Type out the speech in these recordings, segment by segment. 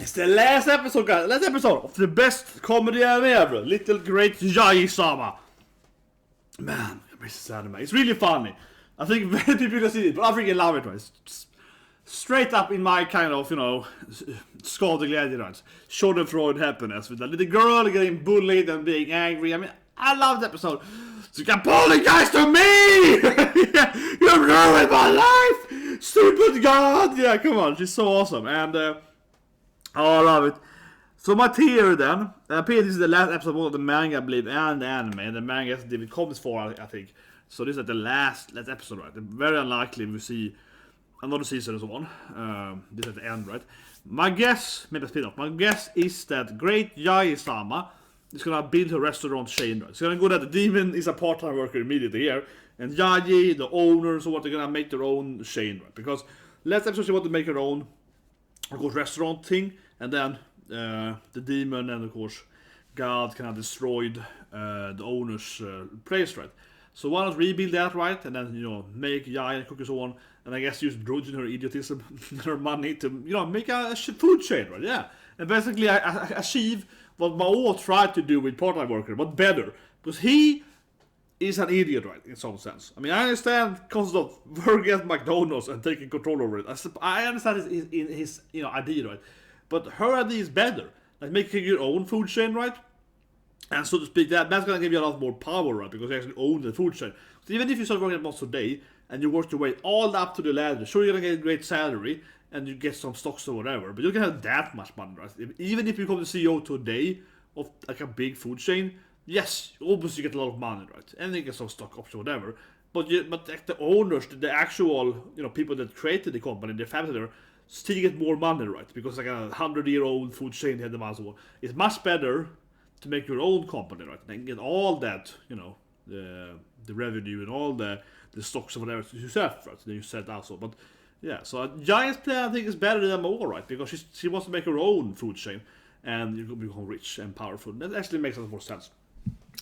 It's the last episode, guys. Last episode of the best comedy anime ever. Little Great Jahy-sama. Man, I miss this anime. It's really funny. I think very people can see it, but I freaking love it, right? It's straight up in my kind of, you know, skadeglädje, right? Schadenfreude happiness with a little girl getting bullied and being angry. I mean, I love the episode. So you can apologize to me! You ruined my life! Stupid God! Yeah, come on, she's so awesome. And, oh, I love it. So my theory then, this is the last episode of the manga, I believe, and the anime. And the manga is David comes for, I think. So this is the last episode, right? Very unlikely we see another season or so on. This is at the end, right? My guess, maybe a spin-off, my guess is that Great Jahy-sama is gonna build a restaurant chain, right? It's gonna go that the demon is a part-time worker immediately here. And Jahy, the owner, so what, they're gonna make their own chain, right? Because last episode she wanted to make her own, of course, restaurant thing. And then the demon and, of course, God kind of destroyed the owner's place, right? So why not rebuild that, right? And then, you know, make Jahy and cook and so on. And I guess use druj and her idiotism, her money to, you know, make a food chain, right? Yeah. And basically achieve what Mao tried to do with part-time worker, but better. Because he is an idiot, right? In some sense. I mean, I understand concept of working at McDonald's and taking control over it. I understand his you know, idea, right? But her idea is better. Like making your own food chain, right? And so to speak, that's gonna give you a lot more power, right? Because you actually own the food chain. So even if you start working at Monster Day and you work your way all up to the ladder, sure you're gonna get a great salary and you get some stocks or whatever, but you don't have that much money, right? Even if you become the CEO today of like a big food chain, yes, obviously you get a lot of money, right? And you get some stock options or whatever. But like the owners, the actual, you know, people that created the company, their family there, still get more money, right? Because like a 100-year-old food chain had the money. It's much better to make your own company, right? And get all that, you know, the revenue and all the stocks or whatever you set, right? Then you set also. But yeah, so Jahy's plan I think is better than Mao, right? Because she wants to make her own food chain and you can become rich and powerful. That actually makes a lot more sense.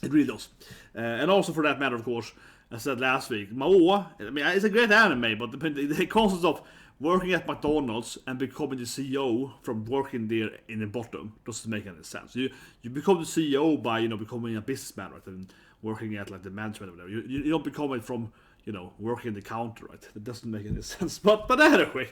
It really does. And also for that matter, of course, as I said last week, Mao, I mean, it's a great anime, but the concept of working at McDonald's and becoming the CEO from working there in the bottom doesn't make any sense. You become the CEO by, you know, becoming a businessman, right, and working at like the management or whatever. You don't become it from, you know, working the counter, right? That doesn't make any sense. But anyway,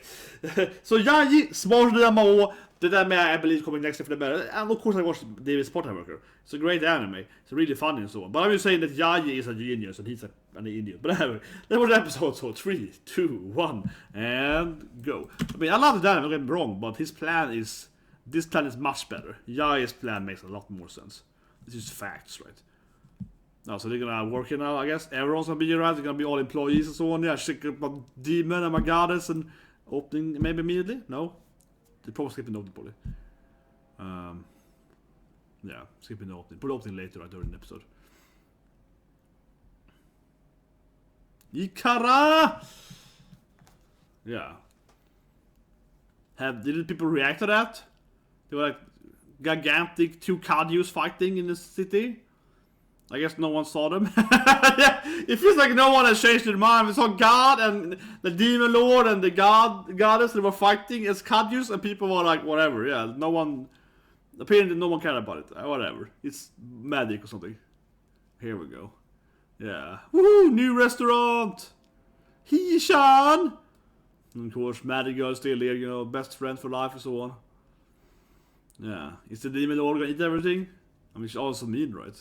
so Jahy, smarter than Mao. The anime I believe coming next after the better. And of course I watched David's Part-Time Worker. It's a great anime. It's really funny and so on. But I'm just saying that Jahy is a genius and he's an idiot. But anyway, that was the episode. So 3, 2, 1, and go. I mean, I love the anime, don't get me wrong, but this plan is much better. Jahy's plan makes a lot more sense. This is facts, right? Now, so they're gonna work here now, I guess. Everyone's gonna be here, right? They're gonna be all employees and so on. Yeah, check up Demon and my goddess and opening maybe immediately? No? They probably skipping the opening, probably. Yeah, skipping the opening. Put the opening later, right, during the episode. Ikara! Yeah. Did people react to that? They were like gigantic 2 Kadyus fighting in the city. I guess no one saw them. Yeah, it feels like no one has changed their mind. We saw God and the Demon Lord and the Goddess. They were fighting as Kadyus and people were like, whatever. Yeah, no one... Apparently no one cared about it. Whatever. It's magic or something. Here we go. Yeah. Woohoo! New restaurant! Hishan! And of course, Magic Girl still there, you know, best friend for life and so on. Yeah. Is the Demon Lord gonna eat everything? I mean, she's also mean, right?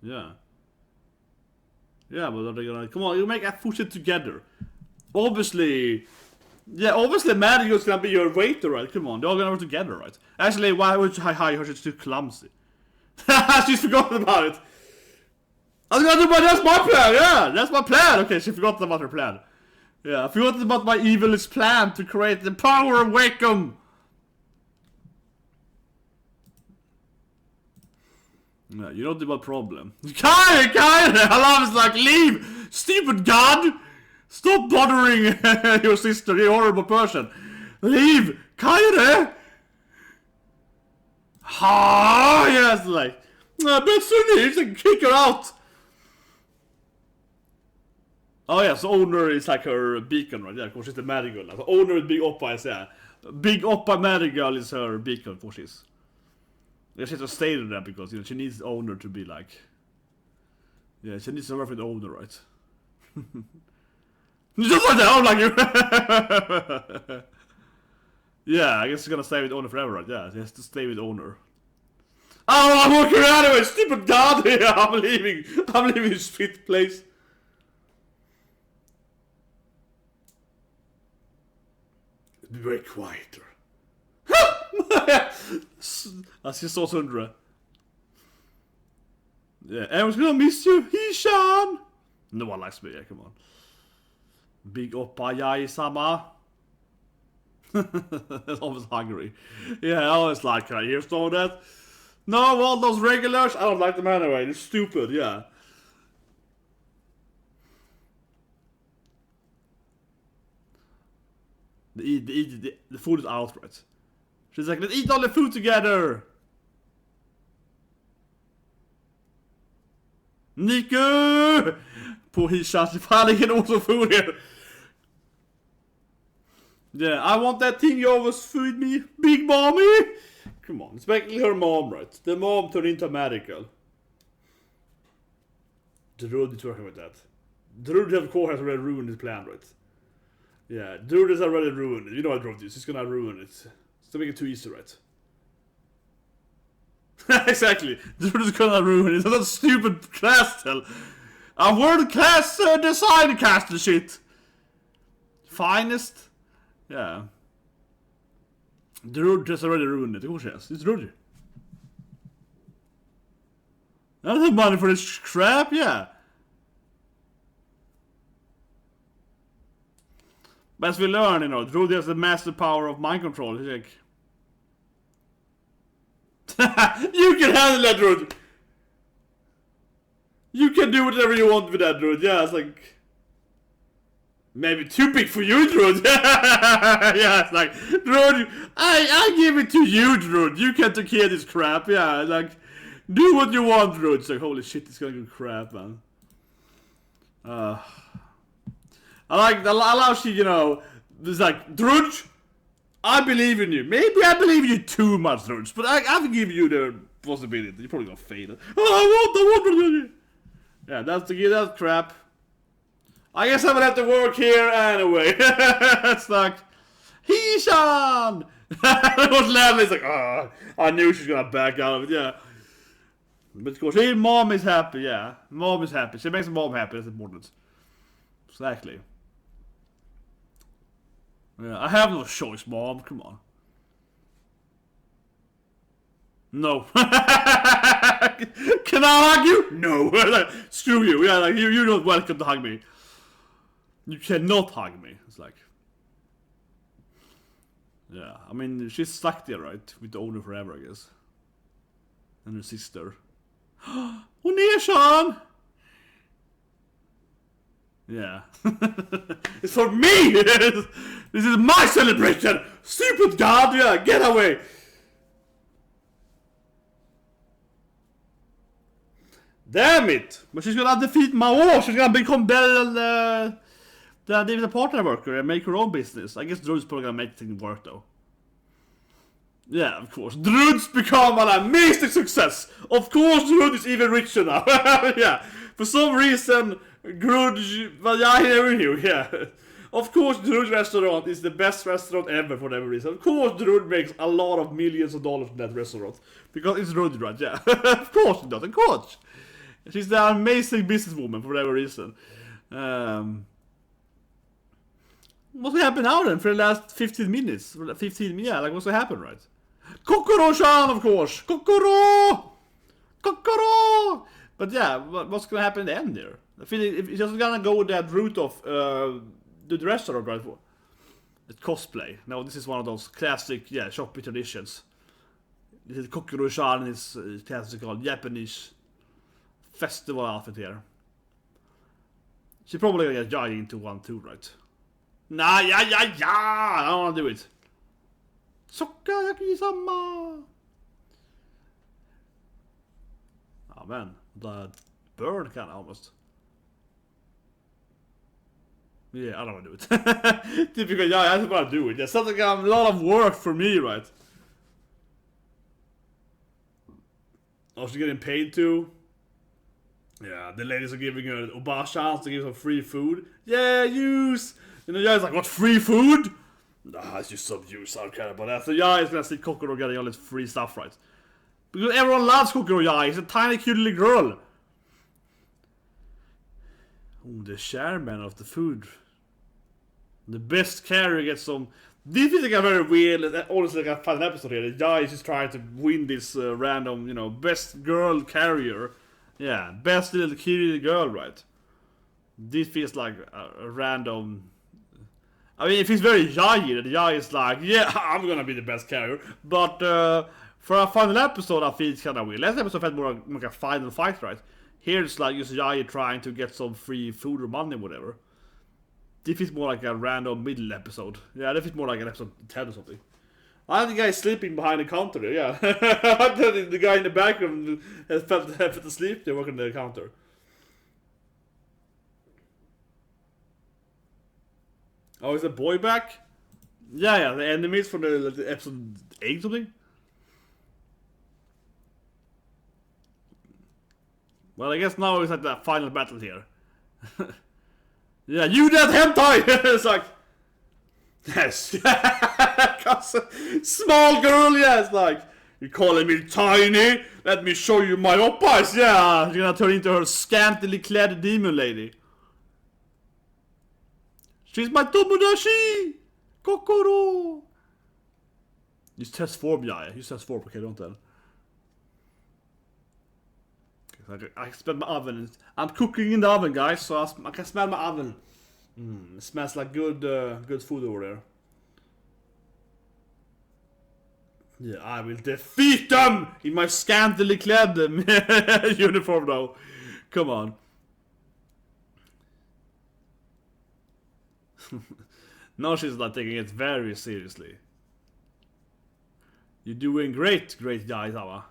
Yeah. Yeah, but are they gonna... Come on, you make a push it together. Obviously... Yeah, obviously Mario's gonna be your waiter, right? Come on, they're all gonna work together, right? Actually, why would you hire her? She's too clumsy. She's forgotten about it. That's my plan, yeah! That's my plan! Okay, she forgot about her plan. Yeah, I forgot about my evilest plan to create the power of Wacom! Yeah, you know the problem. Kind! I love it's like, leave! Stupid God! Stop bothering your sister, you horrible person! Leave! Kaire! Ha! Yes, like, I bet soon you can kick her out! Oh yeah, so owner is like her beacon, right? Yeah, of course she's the Marigold. So owner is Big Oppa is Big Oppa Marigold is her beacon, of course she's. Yeah, she has to stay there because she needs the owner to be like. Yeah, she needs to work with the owner, right? Just like that, I'm like you. Yeah, I guess she's gonna stay with owner forever, right? Yeah, she has to stay with owner. Oh, I'm walking around anyway, stupid god! Yeah, I'm leaving this shit place. Be very quieter. I just saw Sundra. Yeah, everyone's gonna miss you, Hishan! No one likes me, yeah, come on. Big Oppa Jahy-sama. Always hungry. Yeah, I always like, can I hear some of that? No, all those regulars, I don't like them anyway, they're stupid, yeah. The food is out, right? She's like, let's eat all the food together! Nico! Poor Hishan, she finally get all the food here. Yeah, I want that thing you always feed me, Big Mommy! Come on, it's basically her mom, right? The mom turned into a medical. Druj is working with that. Druj, of course, has already ruined his plan, right? Yeah, Druj has already ruined it. You know what Druj is, he's gonna ruin it. It's to make it too easy, right? Exactly, Druj is gonna ruin it. That's a stupid castle. A world-class design castle shit. Finest. Yeah. Druj has already ruined it, of course yes. It's Druj. I don't have money for this crap, yeah. But as we learn, Druj has the master power of mind control. He's like... You can handle that, Druj! You can do whatever you want with that, Druj. Yeah, it's like... Maybe too big for you, Druj. Yeah, it's like, Druj, I give it to you, Druj. You can take care of this crap. Yeah, it's like, do what you want, Druj. It's like, holy shit, it's gonna go crap, man. I like how she, it's like, Druj, I believe in you. Maybe I believe in you too much, Druj, but I give you the possibility. You're probably gonna fail. Oh, I want. Yeah, that's crap. I guess I'm gonna have to work here anyway. It's like, Hishan! It was laughing. It's like, I knew she was gonna back out of it, yeah. But of course, mom is happy, yeah. Mom is happy. She makes mom happy, that's important. Exactly. Yeah, I have no choice, mom. Come on. No. Can I hug you? No. Like, screw you. Yeah, like, you're not welcome to hug me. You cannot hug me. It's like... Yeah, I mean, she's stuck there, right? With the owner forever, I guess. And her sister. Oneshan! Yeah. It's for me! This is my celebration! Stupid god! Yeah, get away! Damn it! But she's gonna defeat Mao! She's gonna become better than the partner worker and make her own business. I guess Druj's probably gonna make things work though. Yeah, of course. Druj's become an amazing success! Of course Druj is even richer now. Yeah. For some reason, Druj... Well, yeah, I never knew, yeah. Of course Druj restaurant is the best restaurant ever for whatever reason. Of course Druj makes a lot of millions of dollars from that restaurant. Because it's Druj, right? Yeah. Of course she does, of course. She's the amazing businesswoman for whatever reason. What's gonna happen now then for the last 15 minutes? 15, yeah, like what's gonna happen, right? Kokoro-chan, of course! Kokoro! Kokoro! But yeah, what's gonna happen in the end there? I feel if it's just gonna go that route of the restaurant, right? It's cosplay. Now this is one of those classic, yeah, shopping traditions. This is Kokoro-chan in its classical Japanese festival outfit here. She's probably gonna get Jahy into one too, right? Nah, yeah, I don't wanna do it. Jahy-sama! Oh man, the bird kinda almost. Yeah, I don't want to do it. Typical Jahy, I just want to do it. It sounds like a lot of work for me, right? Also getting paid too. Yeah, the ladies are giving her a chance to give some free food. Yeah, use! You know, Jahy's like, what, free food? Nah, it's just some use, I don't care about that. So Jahy's gonna see Kokoro getting all this free stuff, right? Because everyone loves Kokoro Jahy, he's a tiny cute little girl. Oh, the chairman of the food. The best carrier gets some... This is like a very weird, honestly like a fun episode here. The Jahy is just trying to win this random, you know, best girl carrier. Yeah, best little cute girl, right? This feels like a random... I mean, if he's very Jahy, the Jahy is like, yeah, I'm gonna be the best carrier. But for a final episode, I feel it's kind of weird. Last episode felt more like a final fight, right? Here it's like just Jahy trying to get some free food or money or whatever. This feels more like a random middle episode. Yeah, this feels more like an episode 10 or something. I have the guy sleeping behind the counter there, yeah. The guy in the background has felt asleep there working the counter. Oh, is the boy back? Yeah, the enemies from the episode 8 something? Well, I guess now it's like the final battle here. Yeah, you that hentai! It's like... Yes. Small girl, yeah, it's like... You're calling me tiny? Let me show you my oppas, yeah! You're gonna turn into her scantily clad demon lady. She's my Tomodachi! Kokoro! Use test form, yeah. Use test form, okay, don't tell. I smell my oven. I'm cooking in the oven, guys, so I can smell my oven. It smells like good food over there. Yeah, I will defeat them in my scantily clad uniform now. Come on. Now she's not taking it very seriously. You're doing great, great Jahy-sama.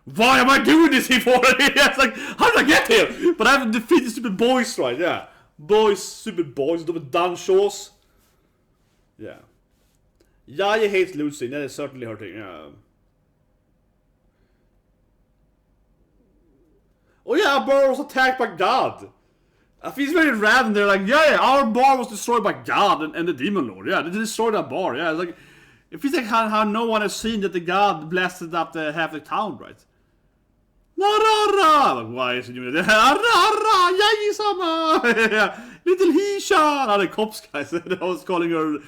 Why am I doing this here for? It's like, how did I get here? But I haven't defeated stupid boys, right? Yeah. Boys, stupid boys, stupid done shows. Yeah. Jahy hates losing, that is certainly hurting. Yeah. Oh yeah, our bar was attacked by God. I feel it's very random. They're like, yeah, our bar was destroyed by God and the Demon Lord. Yeah, they destroyed that bar. Yeah, it's like, it feels like how no one has seen that the God blasted up half the town, right? Like, why is he doing that? Jahy-sama! Little Hisha! Oh, the cops guys. I was calling her,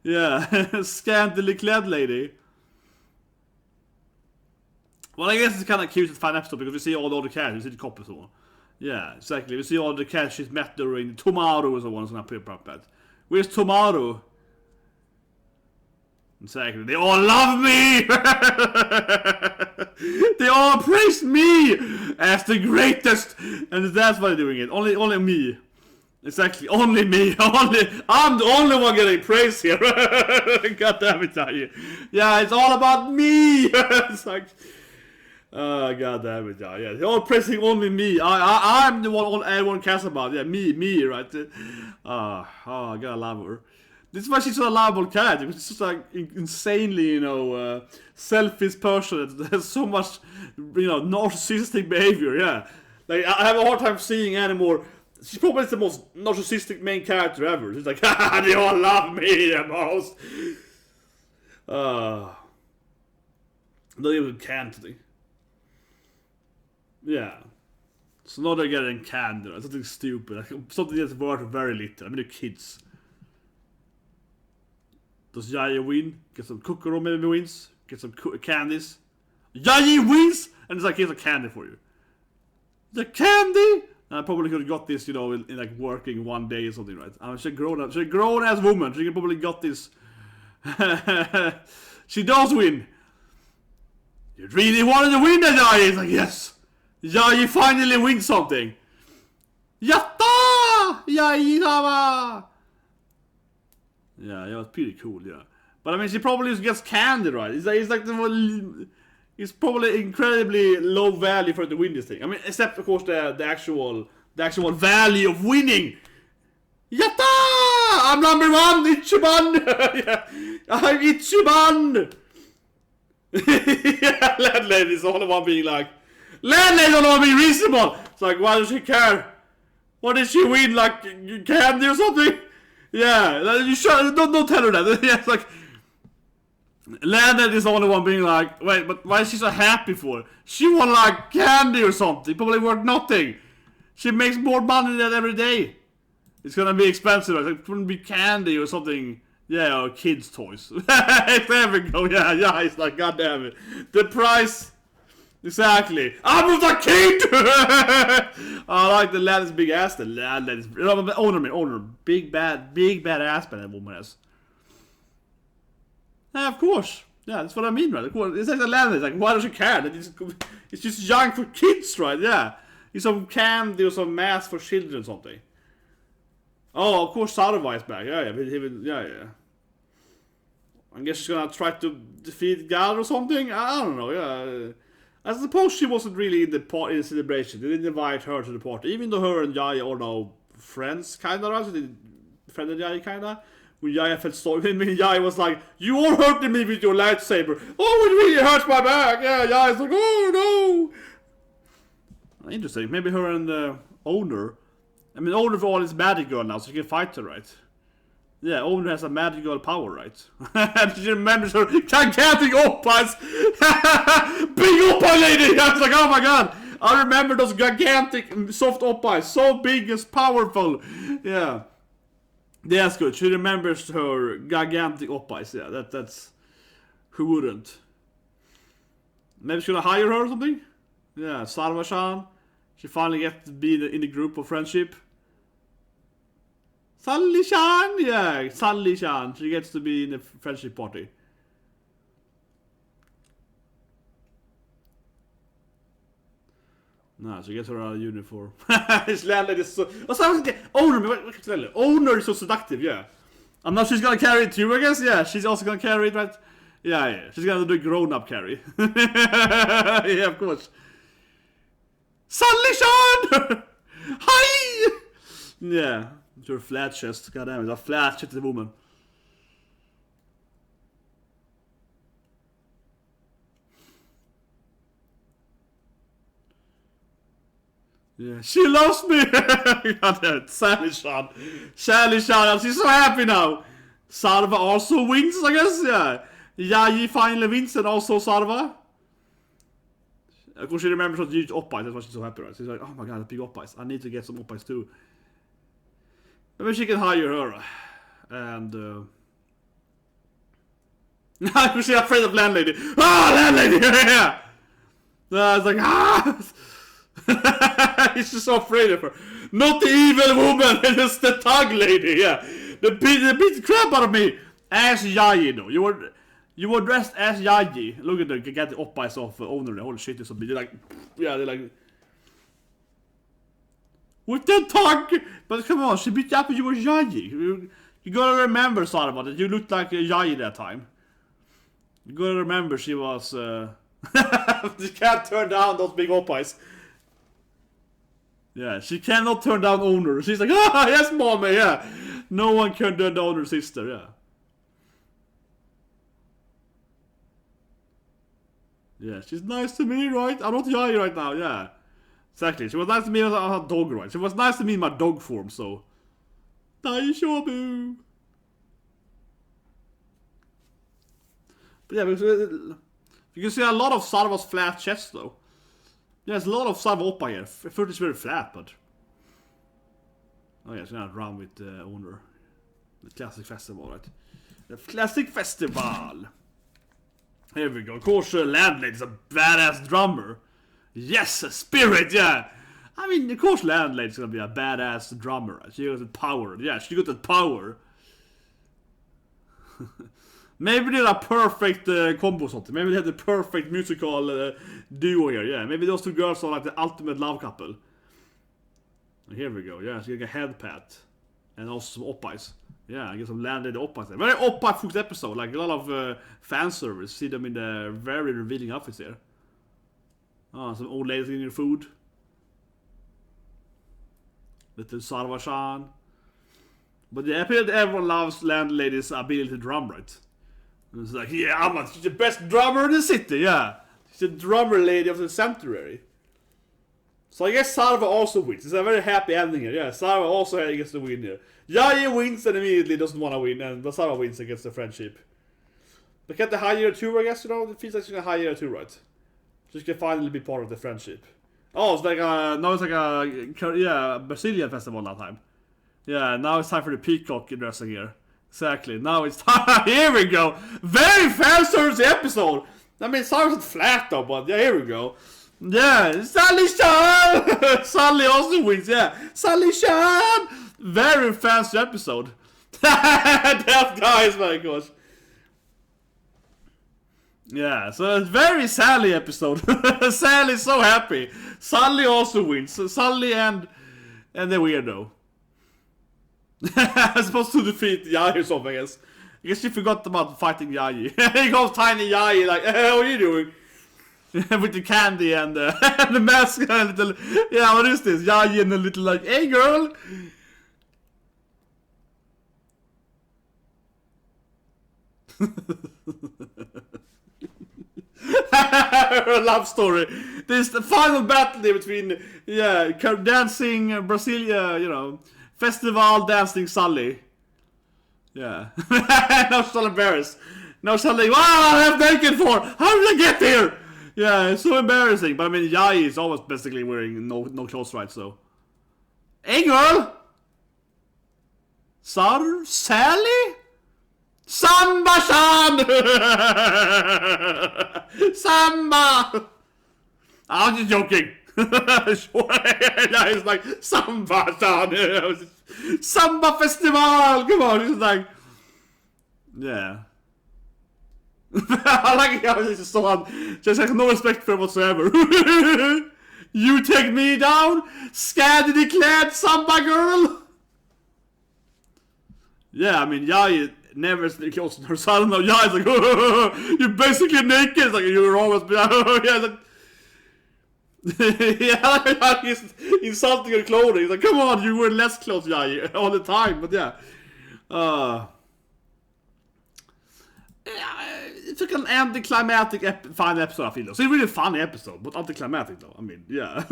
yeah, scantily clad lady. Well, I guess it's kind of cute and fun episode because we see all the other cats. We see the cop and so on. Yeah, exactly. We see all the cats she's met during Tomaru and so on. So I'm pretty proud of that. Where's Tomaru? Exactly. They all love me! They all praise me as the greatest! And that's why they're doing it. Only me. Exactly. Only me. I'm the only one getting praise here. God damn it, Jahy. Yeah, it's all about me! It's like... God damn it, yeah. They're all praising only me. I'm the one everyone cares about. Yeah, me, right? I gotta love her. This is why she's so lovable cat. She's just like insanely, you know, selfish person that has so much, you know, narcissistic behavior. Yeah, like I have a hard time seeing any more. She's probably the most narcissistic main character ever. She's like, haha, they all love me the most. Not even canned today. Yeah. So now they're getting canned. Something stupid. Like, something that's worth very little. I mean, they're kids. Does Jahy win? Get some Kokoro maybe wins. Get some candies. Jahy wins! And it's like, here's a candy for you. The candy! And I probably could have got this, you know, in like working one day or something, right? She's a grown ass woman. She could probably got this. She does win. You really wanted to win that, Jahy? It's like, yes. Jahy finally wins something. Yatta! Jahy-sama! Yeah, it was pretty cool, yeah. But I mean, she probably just gets candy, right? It's like the it's probably incredibly low value for it to win this thing. I mean, except of course the actual value of winning. Yatta! I'm number one, Ichiban! Yeah. I'm Ichiban! Yeah, Landlady's the only one being like, Landlady's the only one being reasonable! It's like, why does she care? What did she win? Like, candy or something? Yeah, you should, don't tell her that. Yeah, it's like, Landlady is the only one being like, wait, but why is she so happy for? She won like candy or something, probably worth nothing. She makes more money than that every day. It's gonna be expensive, like, it wouldn't be candy or something. Yeah, or kids' toys. There we go, yeah, it's like, god damn it. The price, exactly. I was a kid! I like the lady's big ass, the lady's, owner, big bad ass that woman has. Yeah, of course. Yeah, that's what I mean, right? Of course. It's like the land is like, why does she care? It's just young for kids, right? Yeah. It's some candy or some mass for children or something. Oh, of course Saurva is back. Yeah. I guess she's gonna try to defeat God or something? I don't know, yeah. I suppose she wasn't really in the celebration. They didn't invite her to the party. Even though her and Jahy are now friends, kinda, right? So they befriended Jahy, kinda. When Jahy felt sorry, when Jahy was like, you all hurting me with your lightsaber. Oh, it really hurts my back. Yeah, Jahy's like, oh no. Interesting. Maybe her and the owner. I mean, owner for all is magic girl now, so she can fight her, right? Yeah, owner has a magic girl power, right? And she remembers her gigantic oppas. Big oppa lady. I was like, oh my god. I remember those gigantic soft oppas. So big and powerful. Yeah. That's good. She remembers her gigantic oppas. Yeah, that's who wouldn't? Maybe she's gonna hire her or something? Yeah, Saurva-chan. She finally gets to be in the group of friendship. Sully-chan! Yeah, Sully-chan. She gets to be in the friendship party. No, she gets her out of uniform. This landlady is so... Owner is so seductive, yeah. I'm not she's gonna carry it too, I guess. Yeah, she's also gonna carry it, right? Yeah. She's gonna do a grown-up carry. Yeah, of course. Sully-chan! Hi! Yeah, your flat chest. God damn it, a flat-chested woman. Yeah, she loves me! God damn it, Sally-chan. Sally-chan, she's so happy now. Saurva also wins, I guess, yeah. Jahy finally wins and also Saurva. Of course, she remembers those huge oppies, that's why she's so happy, right? She's like, oh my god, big oppies. I need to get some oppies too. Maybe she can hire her. And, she's afraid of landlady. Ah, landlady! Yeah! It's like, ah! He's just so afraid of her. Not the evil woman, it's the thug lady, yeah. The beat crap out of me. As Jahy, though. You were dressed as Jahy. Look at the get the oppies of owner. Holy shit, it's a bit. They're like, yeah, they're like. With the thug! But come on, she beat you up when you were Jahy. You gotta remember, Saurva, that you looked like Jahy that time. You gotta remember she was. You can't turn down those big oppies. Yeah, she cannot turn down owner. She's like, ah, yes, mommy, yeah. No one can turn down her sister, yeah. Yeah, she's nice to me, right? I'm not Jahy right now, yeah. Exactly, she was nice to me as a dog, right? She was nice to me in my dog form, so. Daishobu! But yeah, you can see a lot of Saurva's flat chest, though. There's a lot of Saurva oppa here. First it's very flat, but... Oh yeah, it's gonna run with the owner. The classic festival, right? The classic festival! Here we go. Of course, Landlady's a badass drummer. Yes, a spirit, yeah! I mean, of course Landlady's gonna be a badass drummer. Right? She got the power. Yeah, she got the power. Maybe they're a perfect combo or something. Maybe they have the perfect musical duo here. Yeah, maybe those two girls are like the ultimate love couple. Here we go. Yeah, she got a head pat. And also some oppies. Yeah, I guess some landed oppies there. Very oppa-focused episode. Like a lot of fan service. See them in the very revealing outfits here. Oh, some old ladies eating your food. Little Saurva-chan. But yeah, apparently everyone loves landlady's ability to drum, right? And it's like, yeah, she's the best drummer in the city, yeah. She's the drummer lady of the century. So I guess Saurva also wins. It's a very happy ending here. Yeah, Saurva also gets the win here. Jahy wins and immediately doesn't want to win, and Saurva wins against the friendship. But get the higher two, I guess, you know? It feels like she's gonna higher two, right? So she can finally be part of the friendship. Oh, it's like now it's like a Brazilian festival that time. Yeah, now it's time for the peacock dressing here. Exactly, now it's time. Here we go! Very fan service episode! I mean, it's not flat though, but yeah, here we go. Yeah, Sally-chan! Sally also wins, yeah. Sally-chan! Very fancy episode. That guy, my gosh. Yeah, so it's very Sally episode. Sally's so happy. Sally also wins. So Sally and the weirdo. I'm supposed to defeat Jahy or something, I guess. I guess you forgot about fighting Jahy. He goes tiny Jahy like, hey, what are you doing? With the candy and the mask and a little... Yeah, what is this? Jahy and a little like, hey girl! Love story. This is the final battle between dancing Brazil, you know, festival dancing Sally. Yeah. Now she's all embarrassed. Now she's like, wow, I'm naked for. How did I get here? Yeah, it's so embarrassing. But I mean, Jahy is almost basically wearing no clothes, right? So, hey girl, Sally. Samba-chan! Samba! I'm just joking. It's like, Samba-chan! Samba festival! Come on, it's like... Yeah. I like how this is so on. Just like no respect for whatsoever. You take me down? Scandity-clad Samba girl? Yeah, I mean, Jahy never close to her, so I don't know. Jahy's like, you're basically naked. It's like, you're always... Yeah, like... Yeah, he's insulting her clothing. He's like, come on, you wear less clothes, Jahy, all the time. But yeah. It's like an anticlimactic final episode, I feel. So it's a really funny episode, but anticlimactic though. I mean, yeah.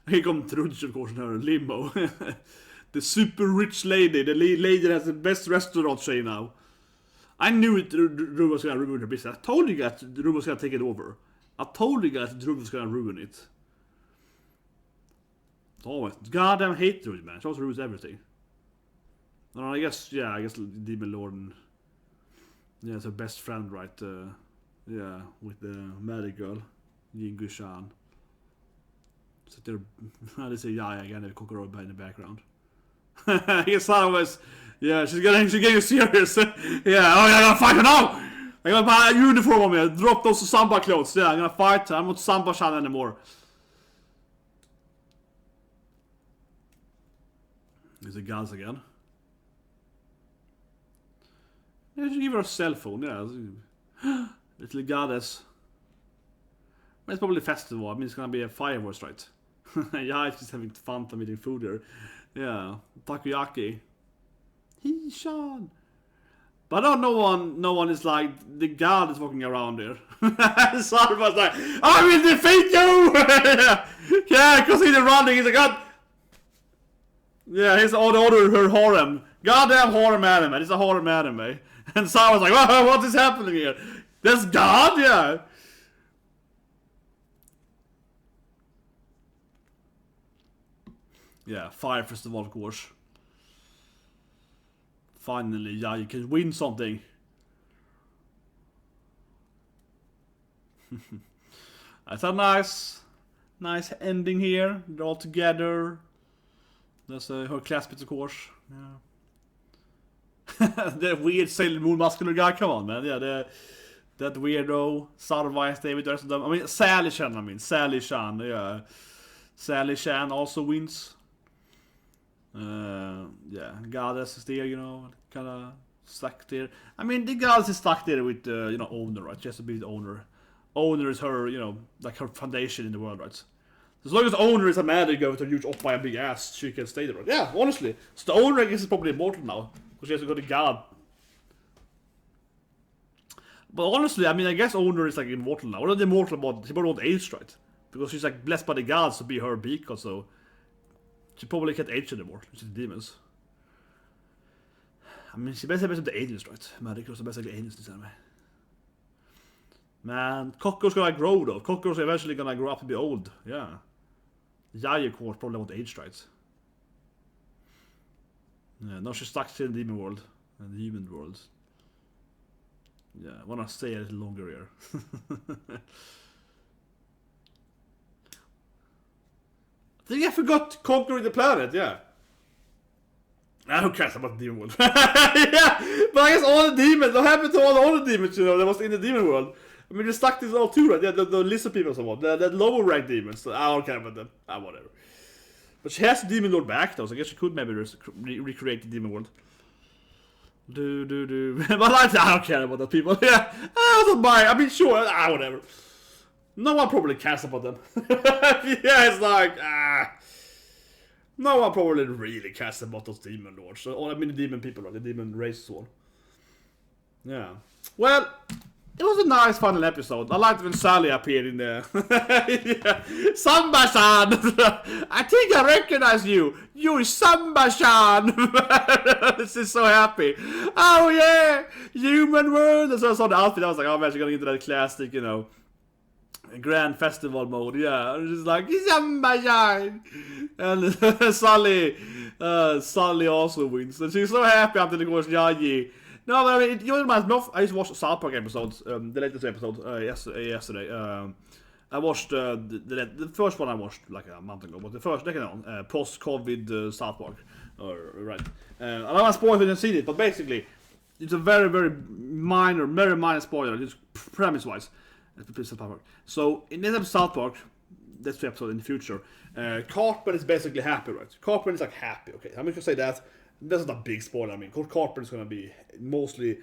Here comes druj, of course, in her limo. The super rich lady, the lady that has the best restaurant chain now. I knew druj was gonna ruin her business. I told you guys druj was gonna take it over. I told you guys druj was gonna ruin it. Always. Goddamn hate druj, man. She always ruins everything. I guess Demon Lord and... Yeah, it's her best friend, right? Yeah, with the Mad Girl, Jingu-chan. So they're... How do they say Jahy again? They're Kokoro in the background. I guess Saurva's... Yeah, she's getting serious. Yeah, oh yeah, I'm gonna fight her now! I'm gonna buy a uniform on me. Drop those Samba clothes. Yeah, I'm gonna fight her. I'm not Samba-chan anymore. Is it guns again? Yeah, you should give her a cell phone, yeah. Little goddess. It's probably a festival. I mean, it's gonna be a fireworks, right? Yeah, it's just having fun from eating food here. Yeah, takoyaki. Sean. But I know no one is like, the god is walking around here. Saurva's like, I will defeat you! Yeah, because he's running, he's like, God. Yeah, he's ordered her harem. Goddamn harem anime, it's a harem anime. And Saurva's like, what is happening here? That's God, yeah. Yeah, fire festival, of course. Finally, yeah, you can win something. That's a nice ending here. They're all together. That's her classmates, of course. Yeah. The weird Sailor Moon muscular guy, come on, man. Yeah, that weirdo. Saurva, David, the rest of them. I mean, Sally-chan, yeah. Sally-chan also wins. Yeah, goddess is there, you know, kind of stuck there. I mean, the goddess is stuck there with owner, right? She has to be the owner owner is her, like her foundation in the world, right? As long as the owner is a man that goes to huge off by a big ass, she can stay there, right? Yeah, honestly. So the owner, I guess, is probably immortal now. Because she has to go to God. But honestly, I mean, I guess owner is like immortal now. Or not immortal, but she probably won't age, right? Because she's like blessed by the gods to be her beacon, so she probably can't age anymore, which is demons. I mean, she basically the aliens, right? Magicals are basically aliens this anime. Man, Coco's gonna grow though. Coco's eventually gonna grow up and be old. Yeah. Jahy, of course, probably won't age, right? Yeah, no, she's stuck in the demon world. The demon world. Yeah, I wanna stay a little longer here. I think I forgot conquering the planet, yeah. Who cares about the demon world? Yeah, but I guess all the demons, what happened to all the other demons, that was in the demon world? I mean, they stuck this all too, right? Yeah, the lizard people and so on. The lower rank demons, so I don't care about them. Whatever. But she has the demon lord back though, so I guess she could maybe recreate the demon world. But I don't care about the people. Yeah, I don't mind. I mean, sure, whatever. No one probably cares about them. Yeah, it's like, no one probably really cares about those demon lords. Or, I mean, the demon people, or the demon race one. Yeah. Well, it was a nice final episode. I liked when Sally appeared in there. Yeah. Samba-san! I think I recognize you! You're Samba-san! This is so happy. Oh yeah! Human world! And so I saw the outfit, I was like, oh man, she's gonna get into that classic, grand festival mode. Yeah, just like, Samba-san! And Sally also wins. And she's so happy after the course, Jahy. No, but I mean, reminds me of, I used to watch South Park episodes, the latest episode, yesterday. I watched, the first one I watched like a month ago, but the second one, post-COVID South Park, right. I don't want to spoil if you haven't seen it, but basically, it's a very, very minor spoiler, just premise-wise, South Park. So, in this episode of South Park, that's the episode in the future, Cartman is basically happy, right? Cartman is like happy, okay, I'm just gonna say that. That's not a big spoiler, I mean, Cartman is gonna be mostly,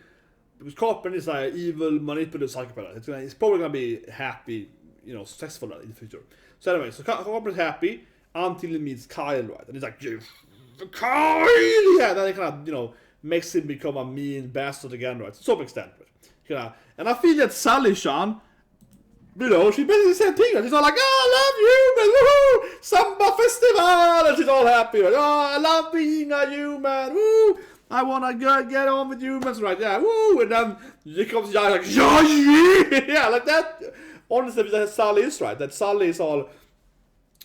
because Cartman is an evil, manipulative psychopath. It's probably gonna be happy, successful in the future. So anyway, so Cartman is happy until he meets Kyle, right? And he's like, Kyle! Yeah, then he kind of, makes him become a mean bastard again, right? To some extent, right? And I feel that Sally-chan, she basically said things. Right? She's all like, oh, I love human, woohoo! Samba festival! And she's all happy, right? Oh, I love being a human, woo! I wanna get on with humans, right? Yeah, woo! And then here comes Jahy, like, Jahy! Yeah, like that. Honestly, that Sally is right. That Sally is all.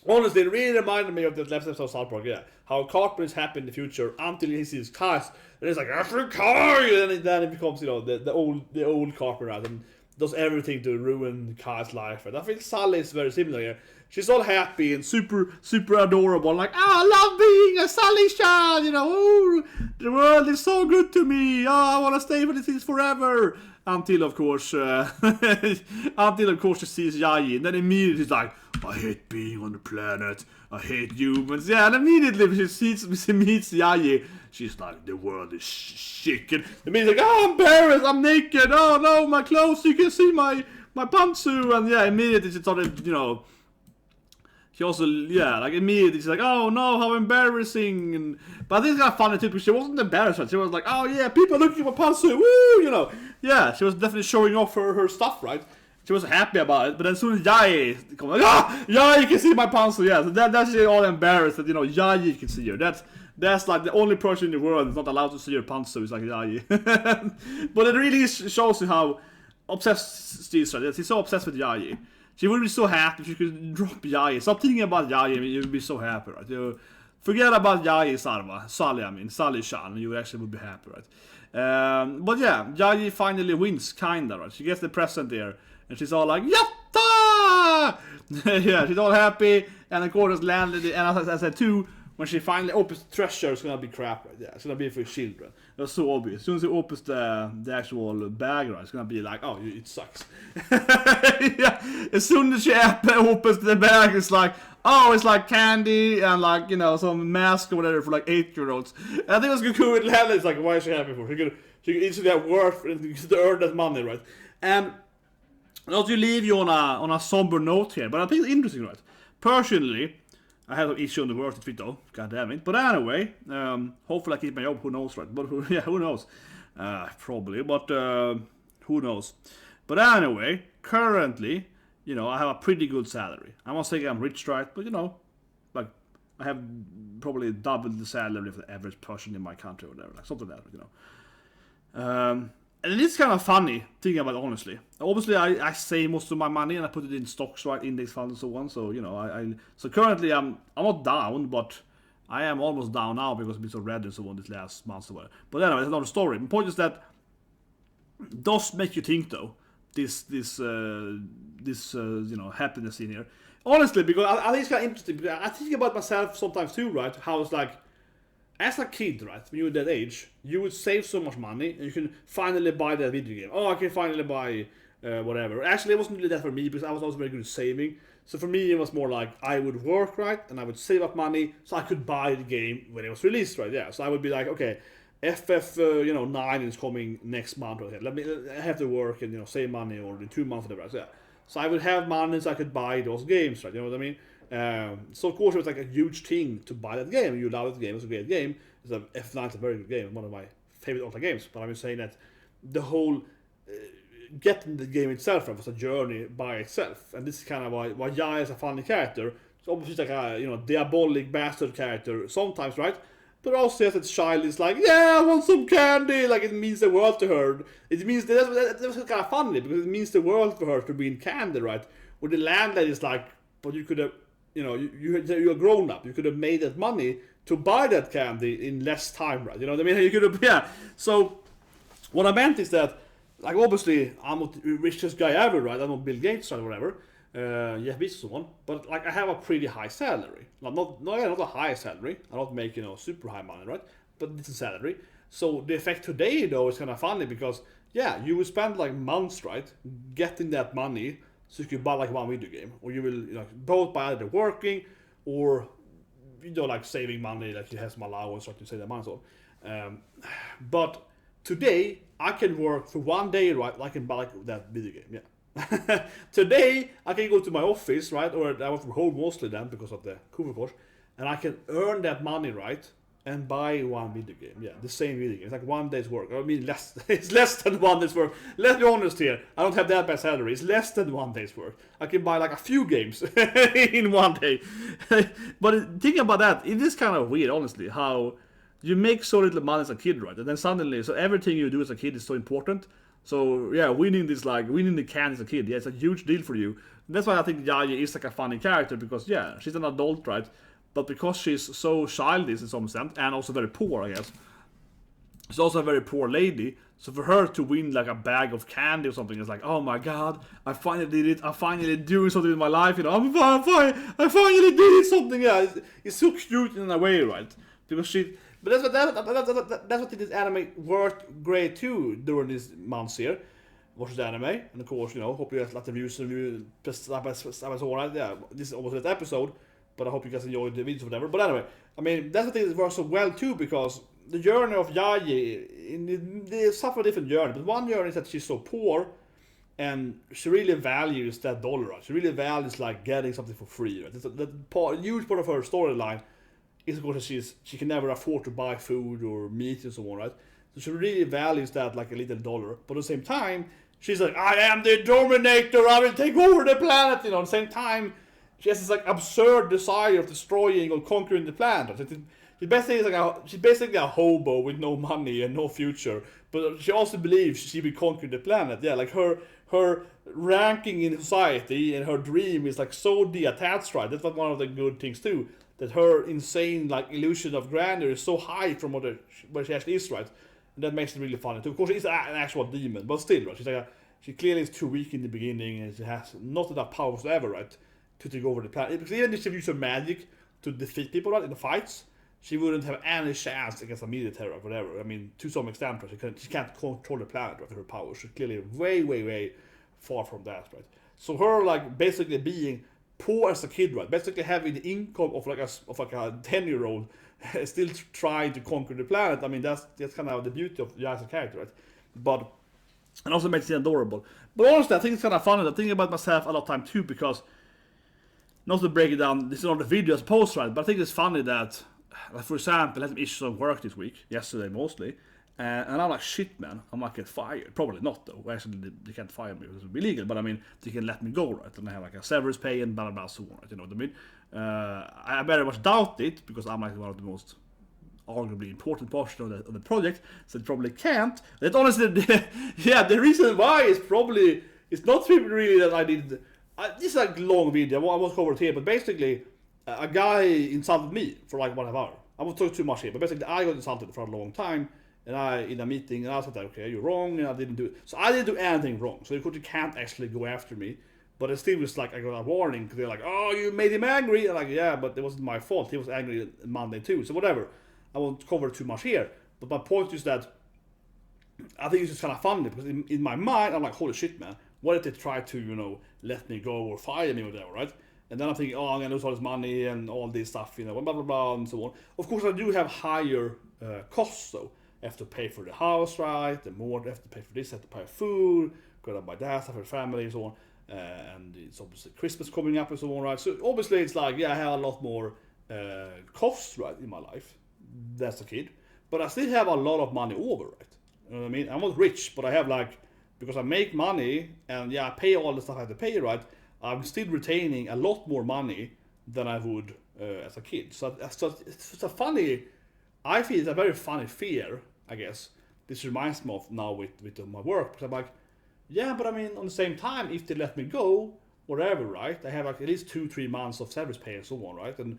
Honestly, it really reminded me of the last episode of South Park, yeah. How Cartman is happy in the future until he sees Kyle. And he's like, after Kyle! And then it becomes, the old Cartman, right? And does everything to ruin Kyle's life. And I think Sally is very similar here. She's all happy and super adorable. Like, I love being a Sally-chan, oh, the world is so good to me. Oh, I want to stay with this forever. Until, of course, she sees Jahy. And then immediately she's like, I hate being on the planet. I hate humans. Yeah, and immediately she meets Jahy. She's like, the world is shaking. And means like, oh, I'm embarrassed. I'm naked. Oh, no, my clothes. You can see my pantsu. And yeah, immediately she started, she also, like immediately she's like, oh no, how embarrassing. But I think it's kind of funny too, because she wasn't embarrassed. Right? She was like, oh yeah, people are looking at my pantsu. Woo, Yeah, she was definitely showing off her stuff, right? She was happy about it. But then as soon as Jahy comes, like, yeah, you can see my pantsu. Yeah, so that's all embarrassed that, Jahy can see her. That's like the only person in the world that's not allowed to see her pantsu is like Jahy. But it really shows you how obsessed she is, right? She's so obsessed with Jahy. She would be so happy if she could drop Jahy. Stop thinking about Jahy, you would be so happy, right? Forget about Jahy, Sally-chan, you actually would be happy, right? But yeah, Jahy finally wins, kinda, right? She gets the present there, and she's all like, Yatta! Yeah, she's all happy, and of course it's landed, and as I said too, when she finally opens the treasure, it's gonna be crap, right? Yeah, it's gonna be for children. That's so obvious. As soon as she opens the actual bag, right, it's gonna be like, oh, it sucks. Yeah. As soon as she opens the bag, it's like, oh, it's like candy and like, some mask or whatever for like 8-year-olds. And I think it was cool with Lana. It's like, why is she happy for? She could easily have work to earn that money, right? And Not to leave you on a somber note here, but I think it's interesting, right? Personally, I have an issue on the worst tweet though, god damn it. But anyway, hopefully I keep my job, who knows, right? But who knows? Probably, but who knows? But anyway, currently, you know, I have a pretty good salary. I'm not saying I'm rich, right? But you know, like, I have probably double the salary of the average person in my country or whatever, like something like that, you know. And it's kind of funny thinking about it, honestly. Obviously, I save most of my money and I put it in stocks, right, index funds and so on. So you know, so currently I'm not down, but I am almost down now because I've been so red and so on this last month or whatever. But anyway, that's another story. The point is that does make you think though. This you know, happiness in here. Honestly, because I think it's kind of interesting. Because I think about myself sometimes too, right? How it's like, as a kid, right, when you were that age, you would save so much money and you can finally buy that video game. Oh, I can finally buy whatever. Actually, it wasn't really that for me because I was also very good at saving. So for me, it was more like I would work, right, and I would save up money so I could buy the game when it was released, right? Yeah. So I would be like, okay, FF 9 is coming next month. Right? Let me have to work and, you know, save money, or in 2 months or whatever. So, yeah. So I would have money so I could buy those games, right? You know what I mean? So of course it was like a huge thing to buy that game. You love that game. It's a great game. F9 is a very good game. One of my favorite all-time games. But I'm saying that the whole getting the game itself was a journey by itself. And this is kind of why Jahy is a funny character. So obviously like a, you know, diabolic bastard character sometimes, right? But also as a child is like, yeah, I want some candy. Like it means the world to her. It means that's kind of funny because it means the world for her to be in candy, right? Where the landlady is like, but you could have, you know, you're grown up. You could have made that money to buy that candy in less time, right? You know what I mean? You could have, yeah. So what I meant is that, like, obviously I'm not the richest guy ever, right? I'm not Bill Gates or whatever. Jeff Bezos or someone, but like I have a pretty high salary. Not a high salary. I don't make, you know, super high money, right? But it's a salary. So the effect today though is kind of funny because yeah, you will spend like months, right, getting that money so you can buy like one video game, or you will, you know, both by either working or, you know, like saving money, like you have some allowance or to save that money. So, but today I can work for one day, right? I can buy like that video game, yeah. Today I can go to my office, right, or I work from home mostly then because of the COVID, of course, and I can earn that money, right, and buy one video game. Yeah, the same video game. It's like 1 day's work. I mean, less. It's less than 1 day's work. Let's be honest here. I don't have that bad salary. It's less than 1 day's work. I can buy like a few games in 1 day. But thinking about that, it is kind of weird, honestly, how you make so little money as a kid, right, and then suddenly, so everything you do as a kid is so important. So yeah, winning the can as a kid, yeah, it's a huge deal for you. And that's why I think Jahy is like a funny character, because yeah, she's an adult, right? But because she's so childish in some sense, and also very poor, I guess. She's also a very poor lady. So for her to win like a bag of candy or something, it's like, oh my god, I finally did it. I finally doing something in my life. You know, I finally did something. Yeah, it's so cute in a way, right? Because she. But that's what this anime worked great too during these months here. Watch the anime, and of course, you know, hope you guys like the views and review. Yeah, this is almost that episode. But I hope you guys enjoyed the videos or whatever. But anyway, I mean, that's what it works so well too, because the journey of Jahy, they suffer a different journey. But one journey is that she's so poor, and she really values that dollar, right? She really values like getting something for free, right? A huge part of her storyline is of course that she can never afford to buy food or meat and so on, right? So she really values that like a little dollar. But at the same time, she's like, I am the Dominator, I will take over the planet, you know, at the same time. She has this like absurd desire of destroying or conquering the planet. She's basically a hobo with no money and no future. But she also believes she will conquer the planet. Yeah, like her ranking in society and her dream is like so detached, right? That's one of the good things too. That her insane like illusion of grandeur is so high from where she actually is, right? And that makes it really funny too. Of course, she's an actual demon, but still, right? She clearly is too weak in the beginning, and she has not enough power whatsoever, right? To take over the planet. Because even if she used her magic to defeat people, right, in the fights, she wouldn't have any chance against a military or whatever. I mean, to some extent, right? She can't control the planet with her power. She's clearly way far from that, right? So her like basically being poor as a kid, right? Basically having the income of like a 10-year-old still trying to conquer the planet. I mean, that's kind of the beauty of Jahy's character, right? But and also makes it adorable. But honestly, I think it's kind of funny. I think about myself a lot of time too, because not to break it down, this is not the video as post, right? But I think it's funny that, like, for example, I had some issues on work this week, yesterday mostly, and I'm like, shit, man, I might get fired. Probably not, though. Actually, they can't fire me, it would be illegal, but I mean, they can let me go, right? And I have like a severance pay and blah, blah, blah, so on, right? You know what I mean? I very much doubt it, because I'm like one of the most arguably important portion of the project, so they probably can't. That honestly, yeah, the reason why is probably, it's not really that I did. This is like a long video, I won't cover it here, but basically, a guy insulted me for like 1.5 hours. I won't talk too much here, but basically I got insulted for a long time, and in a meeting, and I said, okay, you're wrong, and I didn't do it. So I didn't do anything wrong, so you can't actually go after me. But it still was like, I got a warning, because they're like, oh, you made him angry. I'm like, yeah, but it wasn't my fault. He was angry Monday too, so whatever. I won't cover too much here. But my point is that I think it's just kind of funny, because in my mind, I'm like, holy shit, man. What if they try to, you know, let me go or fire me or whatever, right? And then I'm thinking, oh, I'm going to lose all this money and all this stuff, you know, blah, blah, blah, and so on. Of course, I do have higher costs, though. I have to pay for the house, right? The more I have to pay for this, I have to pay for food, gotta buy that stuff for the family and so on. And it's obviously Christmas coming up and so on, right? So obviously it's like, yeah, I have a lot more costs, right, in my life. That's a kid. But I still have a lot of money over, right? You know what I mean? I'm not rich, but I have like, because I make money and yeah, I pay all the stuff I have to pay, right? I'm still retaining a lot more money than I would as a kid. So it's a funny, I feel it's a very funny fear, I guess. This reminds me of now with my work, because I'm like, yeah, but I mean, on the same time, if they let me go, whatever, right? I have like at least 2-3 months of severance pay and so on, right? And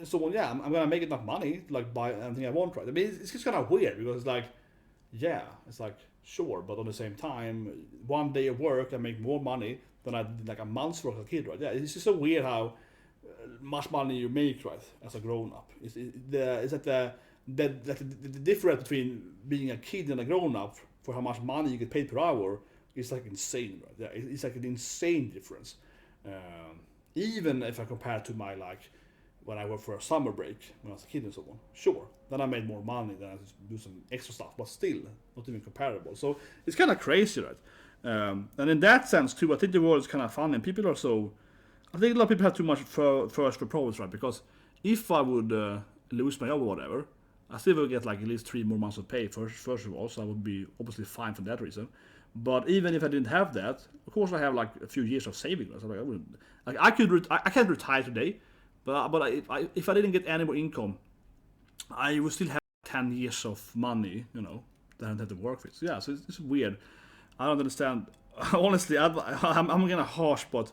so on, yeah, I'm gonna make enough money to like buy anything I want, right? I mean, it's just kind of weird, because it's like, yeah, it's like, sure, but on the same time, one day of work I make more money than I did like a month's work as a kid, right? Yeah, it's just so weird how much money you make, right, as a grown up. It's like the difference between being a kid and a grown up for how much money you get paid per hour is like insane, right? Yeah, it's like an insane difference. Even if I compare it to my like when I worked for a summer break when I was a kid and so on. Sure, then I made more money, then I just do some extra stuff, but still not even comparable. So it's kind of crazy, right? And in that sense too, I think the world is kind of fun, and people are so. I think a lot of people have too much first for problems, right? Because if I would lose my job or whatever, I still will get like at least 3 more months of pay first of all, so I would be obviously fine for that reason. But even if I didn't have that, of course I have like a few years of savings. So like I wouldn't, like I can't retire today, but if I didn't get any more income, I would still have 10 years of money, you know, that I have to work with. So yeah, so it's weird. I don't understand. Honestly, I'm kind of harsh, but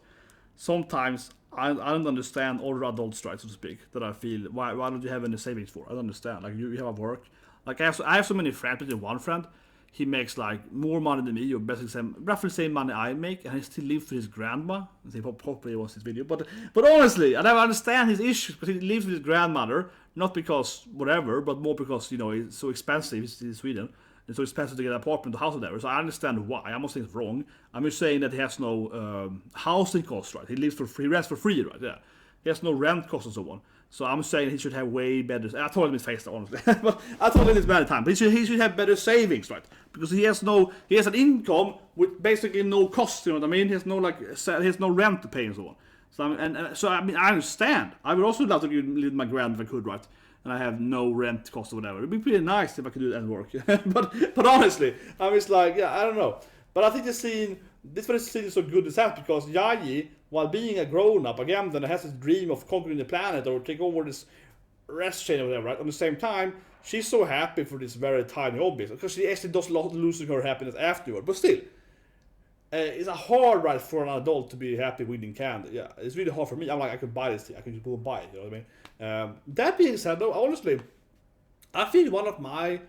sometimes I don't understand older adults, right, so to speak, that I feel, why don't you have any savings for? I don't understand. Like, you have a work. Like, I have so many friends, but one friend, he makes like more money than me, or basically roughly the same money I make, and he still lives with his grandma. He probably watched this video, but honestly, I never understand his issues, because he lives with his grandmother, not because whatever, but more because, you know, it's so expensive in Sweden. It's so expensive to get an apartment or house or whatever, so I understand why. I'm not saying it's wrong. I'm just saying that he has no housing costs, right? He lives for free, rents for free, right? Yeah. He has no rent costs and so on. So I'm saying he should have way better. I told him his face, honestly, but I told him this many times. But he should have better savings, right? Because he has an income with basically no costs. You know what I mean? He has no rent to pay and so on. So I mean, I understand. I would also love to live with my grand if I could, right? And I have no rent cost or whatever. It'd be pretty nice if I could do that and work. but honestly, I'm just like, yeah, I don't know. But I think this scene is so good as that, because Jahy, while being a grown-up, again, then has this dream of conquering the planet or take over this rest chain or whatever, right? At the same time, she's so happy for this very tiny hobby, because she actually does losing her happiness afterward. But still, it's a hard right for an adult to be happy winning candy. Yeah, it's really hard for me. I'm like, I could buy this thing. I can just go buy it, you know what I mean? That being said, though, honestly, I feel one of my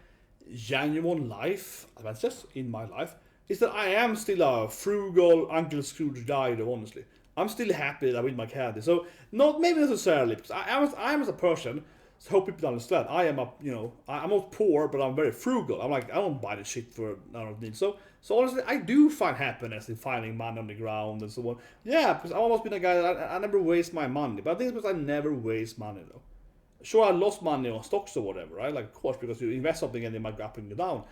genuine life adventures in my life is that I am still a frugal Uncle Scrooge guy, though, honestly. I'm still happy that I win my candy. So, not maybe necessarily, because I am as a person, so hope people understand. I'm not poor, but I'm very frugal. I'm like, I don't buy the shit for I don't need. So honestly, I do find happiness in finding money on the ground and so on. Yeah, because I've almost been a guy that I never waste my money. But I think it's because I never waste money, though. Sure, I lost money on stocks or whatever, right? Like, of course, because you invest something and they might go up and go down.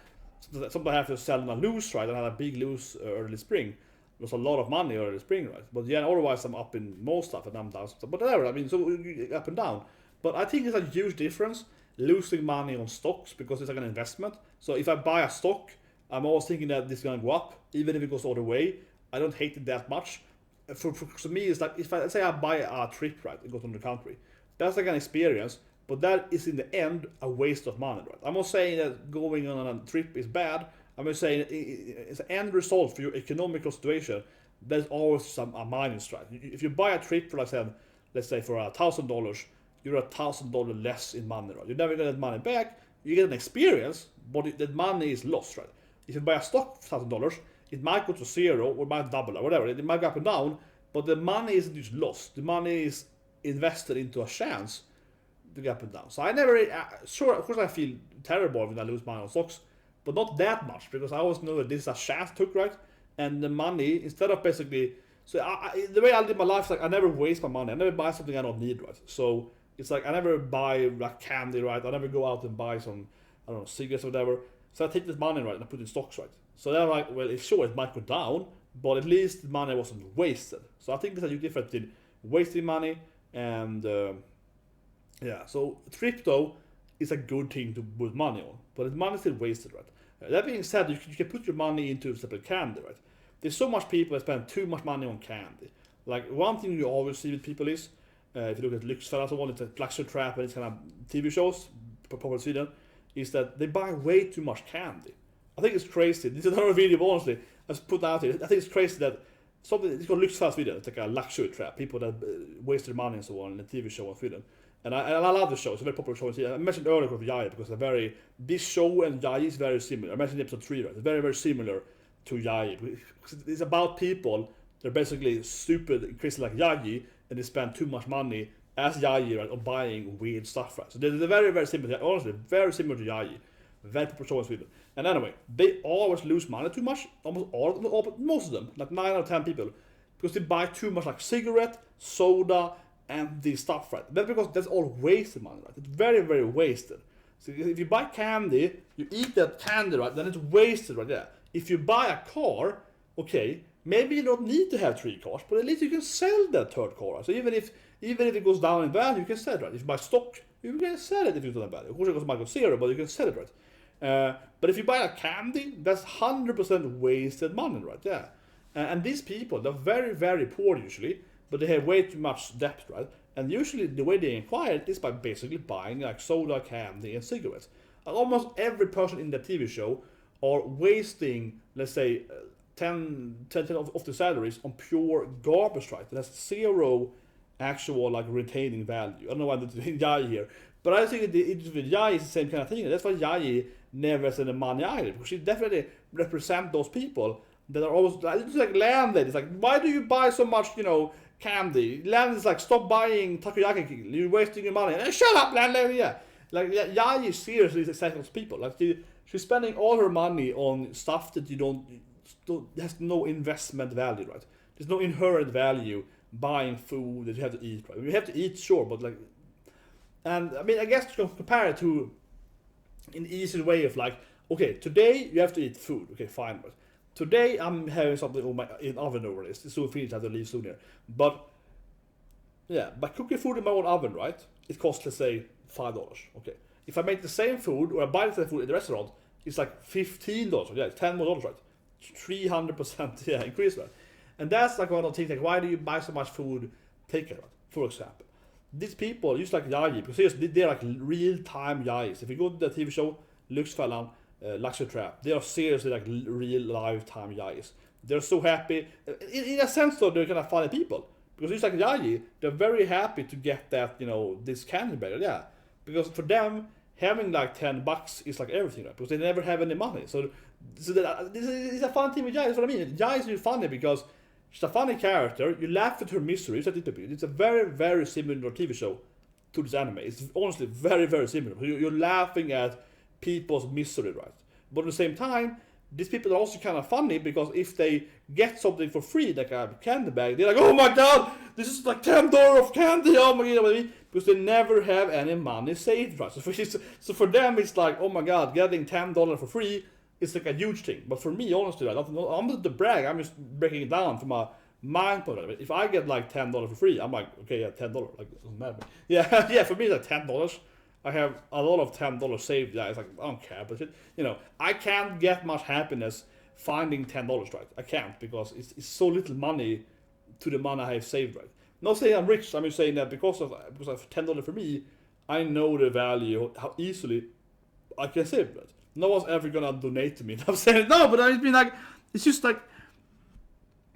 Sometimes have to sell and lose, right? And had a big lose early spring. There was a lot of money early spring, right? But yeah, otherwise I'm up in most stuff and I'm down stuff. But whatever, I mean, so up and down. But I think it's a huge difference losing money on stocks because it's like an investment. So if I buy a stock, I'm always thinking that this is gonna go up, even if it goes all the way. I don't hate it that much. For me, it's like if I say I buy a trip, right, and go to the country, that's like an experience. But that is in the end a waste of money, right? I'm not saying that going on a trip is bad. I'm just saying it's an end result for your economical situation. There's always a minus, right? If you buy a trip for, let's say for $1,000, you're $1,000 less in money, right? You're never gonna get money back. You get an experience, but that money is lost, right? If you buy a stock for $1,000, it might go to zero or it might double or whatever. It might go up and down, but the money isn't just lost. The money is invested into a chance to get up and down. So I never, sure, of course I feel terrible when I lose money on stocks, but not that much because I always know that this is a chance took, right? And the money, instead of basically, so the way I live my life is like I never waste my money. I never buy something I don't need, right? So it's like I never buy like candy, right? I never go out and buy some, I don't know, cigarettes or whatever. So I take this money, right, and I put it in stocks, right? So then I'm like, well, it's sure it might go down, but at least the money wasn't wasted. So I think there's a huge difference in wasting money and yeah. So crypto is a good thing to put money on, but the money is still wasted, right? That being said, you can put your money into separate candy, right? There's so much people that spend too much money on candy. Like one thing you always see with people is, if you look at Lyxfällan, so on, it's a Blackstone Trap and it's kind of TV shows, popular in Sweden, is that they buy way too much candy. I think it's crazy. This is another video, but honestly, I just put out here. I think it's crazy that something, it's called Lyxfällan Sweden. It's like a luxury trap. People that waste their money and so on in a TV show in Sweden. And I love the show. It's a very popular show in Sweden. I mentioned earlier with Jahy because this show and Jahy is very similar. I mentioned in episode 3, right? It's very, very similar to Jahy. It's about people, they're basically stupid and crazy like Jahy, and they spend too much money as Jahy, right, on buying weird stuff, right? So they're very, very similar. Honestly, very similar to Jahy. Very popular show in Sweden. And anyway, they always lose money too much. Almost all of them, but most of them, like 9 out of 10 people, because they buy too much like cigarette, soda, and this stuff, right? That's because that's all wasted money, right? It's very, very wasted. So if you buy candy, you eat that candy, right? Then it's wasted right there. If you buy a car, okay, maybe you don't need to have 3 cars, but at least you can sell that third car. Right? So even if it goes down in value, you can sell it, right? If you buy stock, you can sell it if it goes down in value. Of course, it might go zero, but you can sell it, right? But if you buy a candy, that's 100% wasted money, right? Yeah. And these people, they're very, very poor usually, but they have way too much debt, right? And usually the way they acquire it is by basically buying like soda, candy, and cigarettes. And almost every person in the TV show are wasting, let's say, 10 of the salaries on pure garbage, right? That has zero actual like retaining value. I don't know why I'm doing Jahy here, but I think that Jahy is the same kind of thing. That's why Jahy never has any money either, because she definitely represents those people that are always it's like landlady. It's like, why do you buy so much, candy? Landlady's like, stop buying takoyaki. You're wasting your money. Shut up, landlady. Yeah, like Jahy seriously is exactly those people. Like she's spending all her money on stuff that has no investment value, right? There's no inherent value buying food that you have to eat, right? You have to eat, sure, but like, and I mean, I guess you can compare it to an easy way of like, okay, today you have to eat food, okay, fine, but today I'm having something on my oven over this. It's so finished, I have to leave soon here. But yeah, by cooking food in my own oven, right? It costs, let's say, $5. Okay, if I make the same food or I buy the same food at the restaurant, it's like $15. Yeah, it's $10 more, right? 300% yeah, increase, right? And that's like one of the things, like, why do you buy so much food takeout, right? For example, these people use like Jahy, because seriously, they're like real-time Jahys. If you go to the TV show Lyxfällan, Luxury Trap, they are seriously like real lifetime Jahys. They're so happy. In a sense, though, they're kind of funny people, because it's like Jahy, they're very happy to get that, this candy bag, yeah. Because for them, having like $10 is like everything, right? Because they never have any money. So this is a fun thing with Jahy. That's what I mean. Jahy is really funny because she's a funny character. You laugh at her misery. It's a very, very similar TV show to this anime. It's honestly very, very similar. You're laughing at people's misery, right? But at the same time, these people are also kind of funny because if they get something for free, like a candy bag, they're like, oh my god, this is like $10 of candy, oh my god, because they never have any money saved, right? So for them, it's like, oh my god, getting $10 for free it's like a huge thing. But for me, honestly, I'm not to brag. I'm just breaking it down from a mind point of it. If I get like $10 for free, I'm like, okay, yeah, $10. Like, it doesn't matter. Yeah, yeah. For me, it's like $10. I have a lot of $10 saved. Yeah, it's like I don't care, but I can't get much happiness finding $10, right? I can't, because it's so little money to the money I have saved, right? Not saying I'm rich. I'm just saying that because of $10 for me, I know the value, how easily I can save it. No one's ever gonna donate to me. I'm saying no, but I mean, like, it's just like,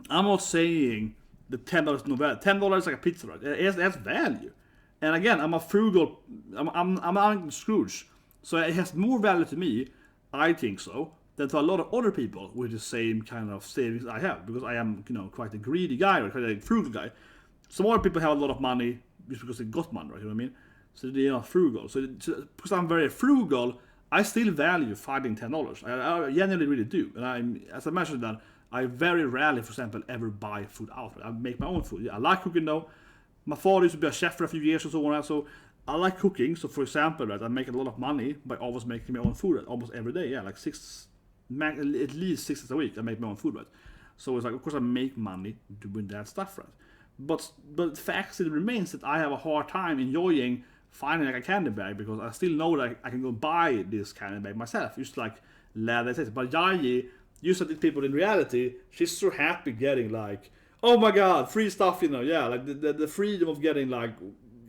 I'm not saying the $10 is no value. $10 is like a pizza, right? It has value. And again, I'm a frugal. I'm Scrooge, so it has more value to me, I think so, than to a lot of other people with the same kind of savings I have, because I am, quite a greedy guy, or quite a frugal guy. Some other people have a lot of money just because they got money, right? You know what I mean? So they are frugal. So because I'm very frugal, I still value finding $10. I genuinely really do. And as I mentioned that, I very rarely, for example, ever buy food out. I make my own food. Yeah, I like cooking though. My father used to be a chef for a few years or so on. So I like cooking. So for example, right, I make a lot of money by always making my own food almost every day. Yeah, like at least 6 days a week I make my own food, right? So it's like, of course, I make money doing that stuff, right? But the fact still remains that I have a hard time enjoying finding like a candy bag, because I still know that I can go buy this candy bag myself, just like Lada says. But Jahy, just like these people in reality, she's so happy getting like, oh my god, free stuff, yeah, like the freedom of getting like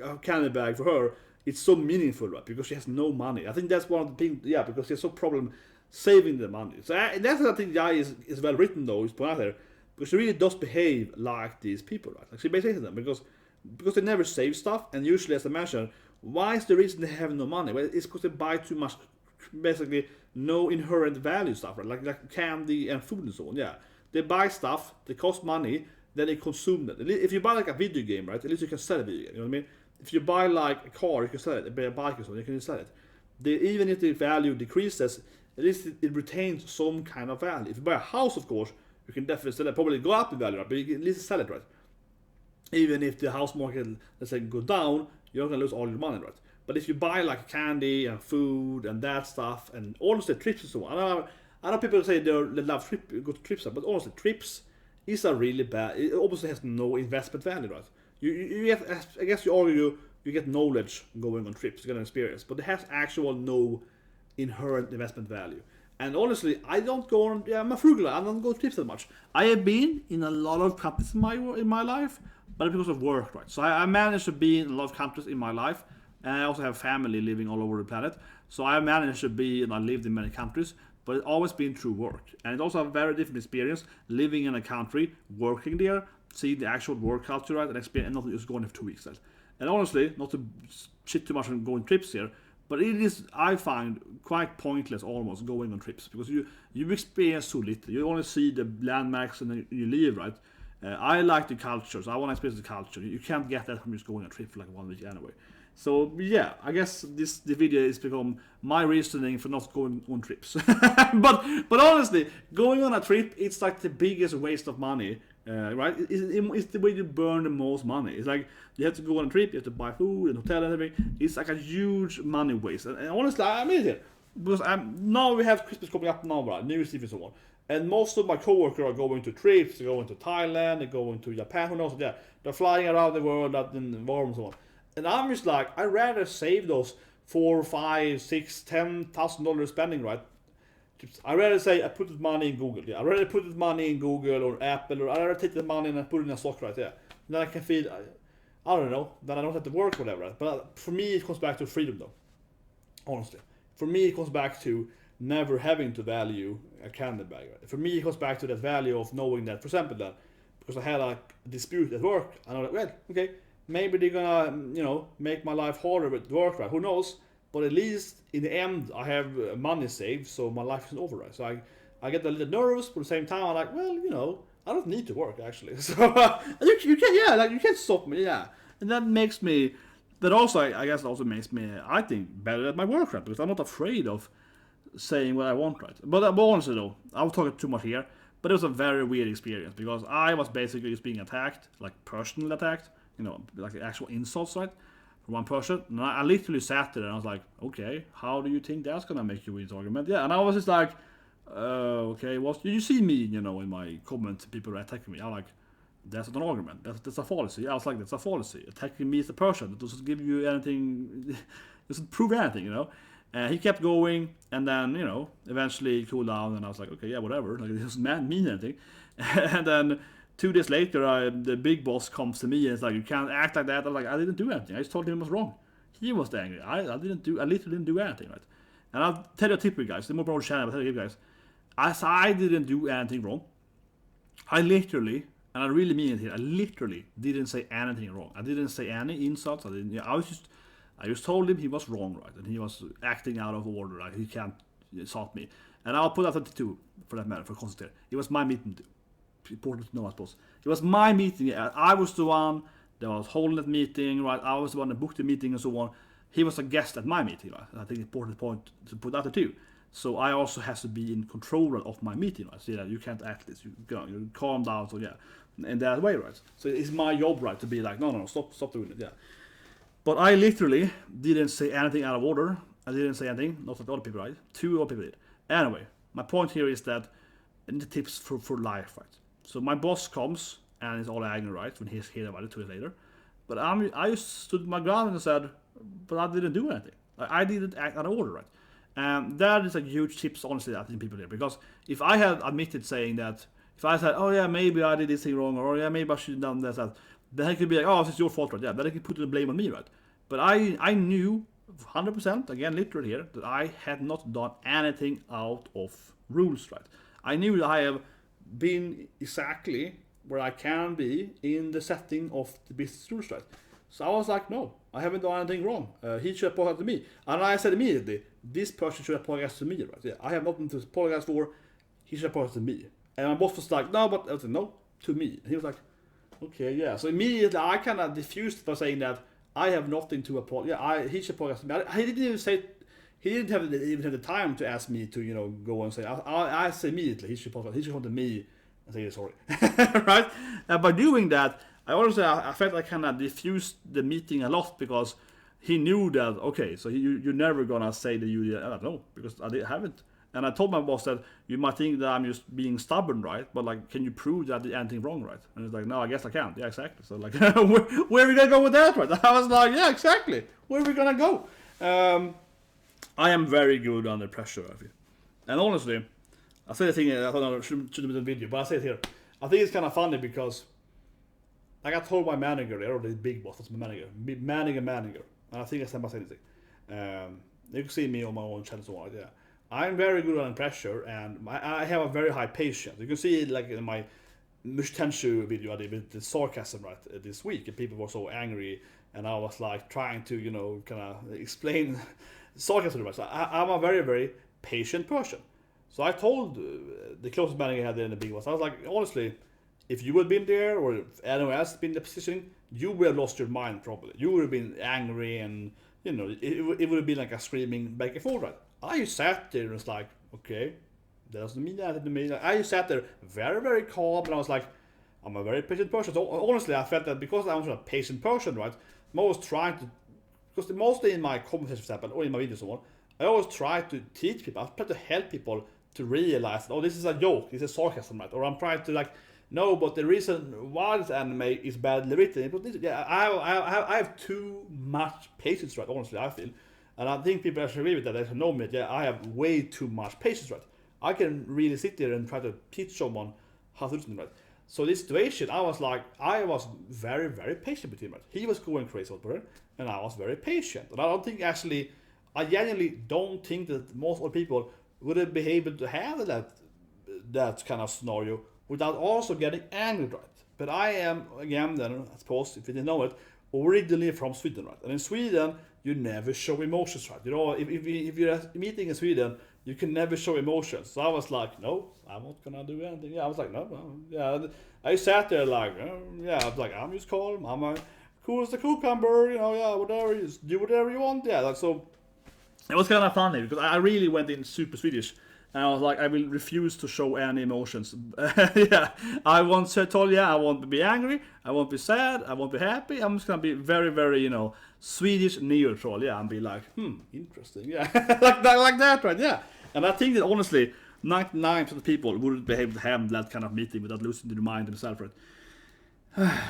a candy bag for her, it's so meaningful, right? Because she has no money. I think that's one of the things, yeah, because she has no problem saving the money. So that's what I think Jahy is well written though, is point out there, because she really does behave like these people, right? Like she basically says them because they never save stuff, and usually, as I mentioned, why is the reason they have no money? Well, it's because they buy too much, basically no inherent value stuff, right? Like candy and food and so on. Yeah, they buy stuff, they cost money, then they consume that. If you buy like a video game, right, at least you can sell a video game. You know what I mean? If you buy like a car, you can sell it. Buy a bike or something, you can sell it. Even if the value decreases, at least it retains some kind of value. If you buy a house, of course, you can definitely sell it. Probably go up in value, right? But you can at least sell it, right? Even if the house market, let's say, go down, you're not gonna lose all your money, right? But if you buy like candy and food and that stuff, and honestly trips and so on, I know people say they love go to trips, but honestly trips is a really bad. It obviously has no investment value, right? You get, I guess you argue you get knowledge going on trips, you get an experience, but it has actual no inherent investment value. And honestly, I don't go on. Yeah, I'm a frugal. I don't go to trips that much. I have been in a lot of countries in my life, but because of work, right? So I managed to be in a lot of countries in my life, and I also have family living all over the planet. So I managed to be, and I lived in many countries, but it's always been through work. And it's also a very different experience living in a country, working there, seeing the actual work culture, right, and experience, and not just going there for 2 weeks. Right? And honestly, not to shit too much on going trips here, but it is, I find, quite pointless almost going on trips, because you experience so little. You only see the landmarks and then you leave, right? I like the culture, so I want to experience the culture. You can't get that from just going on a trip for like 1 week anyway. So yeah, I guess the video has become my reasoning for not going on trips. but honestly, going on a trip, it's like the biggest waste of money, right? It's the way you burn the most money. It's like you have to go on a trip, you have to buy food and hotel and everything. It's like a huge money waste. And honestly, I mean it, because now we have Christmas coming up now, right? New Year's Eve and so on. And most of my coworkers are going to trips. They're going to Thailand, they're going to Japan, who knows? Yeah, they're flying around the world out in the warm and so on. And I'm just like, I'd rather save those $4, $5, $6, $10,000 spending, right? I'd rather say I put the money in Google. Yeah, I'd rather put the money in Google or Apple, or I'd rather take the money and put it in a stock right there. Then I can feel, I don't know, then I don't have to work or whatever. Right? But for me, it comes back to freedom, though. Honestly, for me, it comes back to never having to value a candy bag. Right? For me, it comes back to that value of knowing that, for example, that because I had a dispute at work, I know that, well, okay, maybe they're gonna, make my life harder with work, right? Who knows? But at least in the end, I have money saved, so my life isn't over, right? So I get a little nervous, but at the same time, I'm like, well, I don't need to work actually. So you can, yeah, like you can't stop me, yeah. And that makes me, that also, I guess, also makes me, I think, better at my work, right? Because I'm not afraid of saying what I want, right? But honestly, though, I'll talk too much here. But it was a very weird experience because I was basically just being attacked, like personally attacked. Like the actual insults, right, from one person. And I literally sat there and I was like, okay, how do you think that's gonna make you win this argument? Yeah, and I was just like, Okay, well, you see me, you know, in my comments, people are attacking me. I'm like, that's not an argument. That's a fallacy. I was like, that's a fallacy. Attacking me as a person, it doesn't give you anything, doesn't prove anything, you know. He kept going, and then, you know, eventually cooled down, and I was like, okay, yeah, whatever. Like, it doesn't mean anything. And then 2 days later, the big boss comes to me and it's like, you can't act like that. I'm like, I didn't do anything. I just told him it was wrong. He was angry. I literally didn't do anything, right? And I'll tell you a tip, you guys. The more broad channel, I'll tell you guys. As I didn't do anything wrong, I literally, and I really mean it here, I literally didn't say anything wrong. I didn't say any insults. I just told him he was wrong, right? And he was acting out of order. Like, he can't insult me. And I'll put that 32 for that matter, for concentrate. It was my meeting too. Important to know, I suppose. It was my meeting. I was the one that was holding that meeting, right? I was the one that booked the meeting and so on. He was a guest at my meeting, right? And I think important point to put that too. So I also has to be in control of my meeting, right? So yeah, you can't act this. You calm down. So yeah, in that way, right? So it's my job, right, to be like, no, stop doing it. Yeah. But I literally didn't say anything out of order. I didn't say anything. Not like other people, right? 2 other people did. Anyway, my point here is that the tips for life, right? So my boss comes and is all angry, right, when he's here about it 2 days later. But I just stood my ground and said, but I didn't do anything. I didn't act out of order, right? And that is a huge tips, honestly, I think people here. Because if I had admitted saying that, if I said, oh yeah, maybe I did this thing wrong, or yeah, maybe I should have done this, that, then I could be like, oh, it's your fault, right? Yeah, then I could put the blame on me, right? But I knew 100%, again, literally here, that I had not done anything out of rules, right? I knew that I have been exactly where I can be in the setting of the business rules, right? So I was like, no, I haven't done anything wrong. He should apologize to me. And I said immediately, this person should apologize to me, right? Yeah, I have nothing to apologize for. He should apologize to me. And my boss was like, no, but I was like, no, to me. And he was like, okay, yeah. So immediately I kind of diffused by saying that I have nothing to apologize. Yeah, he should apologize to me. He didn't even say. He didn't even have the time to ask me to, you know, go and say. I said immediately he should apologize. He should come to me and say sorry, right? And by doing that, I felt I kind of diffused the meeting a lot because he knew that, okay, so you're never gonna say that you did. I don't know, because I haven't. And I told my boss that you might think that I'm just being stubborn, right? But like, can you prove that I did anything wrong, right? And he's like, no, I guess I can't. Yeah, exactly. So like, where are we gonna go with that, right? I was like, yeah, exactly. Where are we gonna go? I am very good under pressure, I feel. And honestly, I say the thing, I thought I should have been in the video, but I say it here. I think it's kind of funny because like I told my manager, or the big boss, that's my manager, and I think I said my anything. You can see me on my own channel, so on, yeah. I'm very good under pressure, and I have a very high patience. You can see it like in my Mushtenshu video I did with the sarcasm, right, this week, and people were so angry, and I was like trying to, you know, kind of explain sarcasm to myself. I'm a very, very patient person. So I told the closest manager I had there in the big boss, I was like, honestly, if you had been there, or if anyone else had been in the position, you would have lost your mind probably. You would have been angry, and you know, it would have been like a screaming back and forth, right? I just sat there and was like, okay, that doesn't mean anything to me. I just sat there very, very calm, and I was like, I'm a very patient person. So honestly, I felt that because I was a patient person, right, I'm always trying to, because mostly in my conversations, for example, or in my videos and so on, I always try to teach people, I try to help people to realize, oh, this is a joke, this is sarcasm, right? Or I'm trying to like, no, but the reason why this anime is badly written, but this, yeah, I have too much patience, right? Honestly, I feel. And I think people actually agree with that. They know me. Yeah, I have way too much patience, right? I can really sit there and try to teach someone how to do something, right? So this situation, I was very, very patient with him, right? He was going crazy over it, and I was very patient. And I genuinely don't think that most other people would be able to handle that kind of scenario without also getting angry, right? But I am, again, then, I suppose, if you didn't know it, originally from Sweden, right? And in Sweden, you never show emotions, right? You know, if you're at a meeting in Sweden, you can never show emotions. So I was like, no, I'm not gonna do anything. Yeah, I was like, no, yeah. I sat there like, yeah, I was like, I'm just calm. I'm a cool as a cucumber, you know, yeah, whatever. Just do whatever you want. Yeah, like, so it was kind of funny because I really went in super Swedish. And I was like, I will refuse to show any emotions. Yeah, I won't say, I won't be angry, I won't be sad, I won't be happy. I'm just gonna be very, very, you know, Swedish neutral. Yeah, and be like, interesting. Yeah, like that, right? Yeah. And I think that honestly, 99% of people wouldn't be able to have that kind of meeting without losing their mind themselves, right?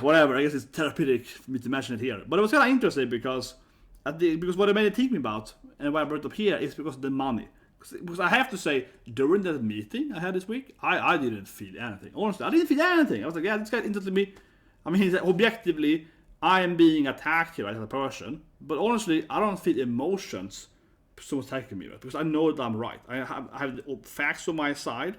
Whatever, I guess it's therapeutic for me to mention it here. But it was kind of interesting because what I made it think about, and why I brought it up here, is because of the money. Because I have to say, during that meeting I had this week, I didn't feel anything. Honestly, I didn't feel anything. I was like, yeah, this guy interested me. I mean, objectively, I am being attacked here as a person. But honestly, I don't feel emotions someone's attacking me, right? Because I know that I'm right. I have the facts on my side.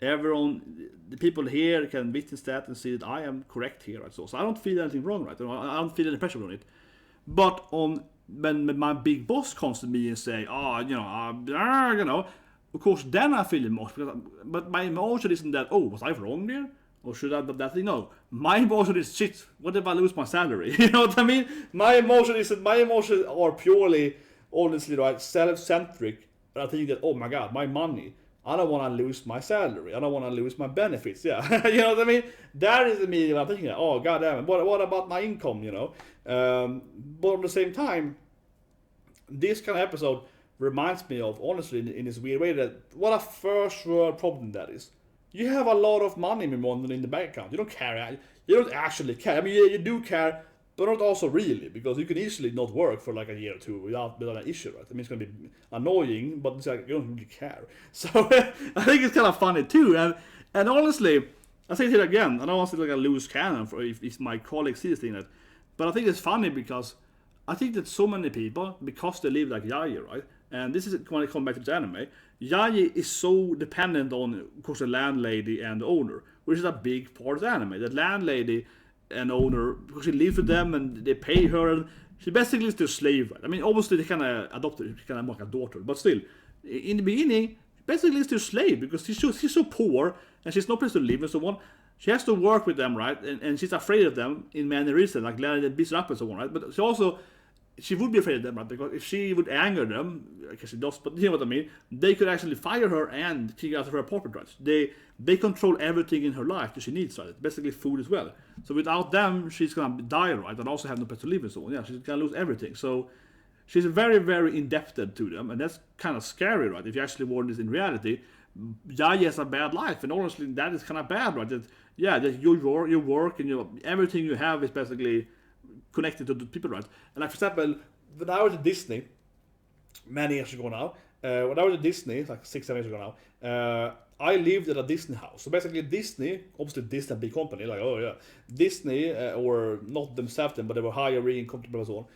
Everyone, the people here can witness that and see that I am correct here, right? So I don't feel anything wrong, right? I don't feel any pressure on it. But when my big boss comes to me and say, of course, then I feel emotion. But my emotion isn't that, was I wrong there? Or should I have that thing? No. My emotion is, shit, what if I lose my salary? You know what I mean? My emotions are purely, honestly, right, self-centric. And I think that, oh my god, my money. I don't want to lose my salary. I don't want to lose my benefits. Yeah, you know what I mean? That is the meaning I'm thinking, oh god damn it, what about my income, you know? But at the same time, this kind of episode reminds me of, honestly, in this weird way, that what a first world problem that is. You have a lot of money, Myrmonden, in the bank account. You don't care. You don't actually care. I mean, you do care, but not also really, because you can easily not work for like a year or two without an issue, right? I mean, it's going to be annoying, but it's like you don't really care. So I think it's kind of funny too. And honestly, I say it again, I don't want to like a loose cannon for if my colleagues see this thing, but I think it's funny because I think that so many people, because they live like Jahy, right? And this is when I come back to the anime, Jahy is so dependent on, of course, the landlady and the owner, which is a big part of the anime. The landlady and owner, because she lives with them and they pay her, and she basically is their slave, right? I mean, obviously they kind of adopted her, she kind of like a daughter, but still, in the beginning, basically is their slave because she's so poor and she's no place to live and so on. She has to work with them, right? And she's afraid of them in many reasons, like letting them beat her up and so on, right? But she would be afraid of them, right? Because if she would anger them, I guess she does, but you know what I mean, they could actually fire her and kick her out of her apartment, right? They control everything in her life that she needs, right? Basically food as well. So without them, she's gonna die, right? And also have no place to live and so on. Yeah, she's gonna lose everything. So she's very, very indebted to them, and that's kind of scary, right? If you actually want this in reality, Jahy has a bad life, and honestly, that is kind of bad, right? That your work and everything you have is basically connected to the people, right? And like for example, when I was at Disney, many years ago now, when I was at Disney, like 6-7 years ago now, I lived at a Disney house. So basically Disney, obviously Disney, a big company, like, oh yeah, Disney, or not themselves, but they were hiring companies and so on.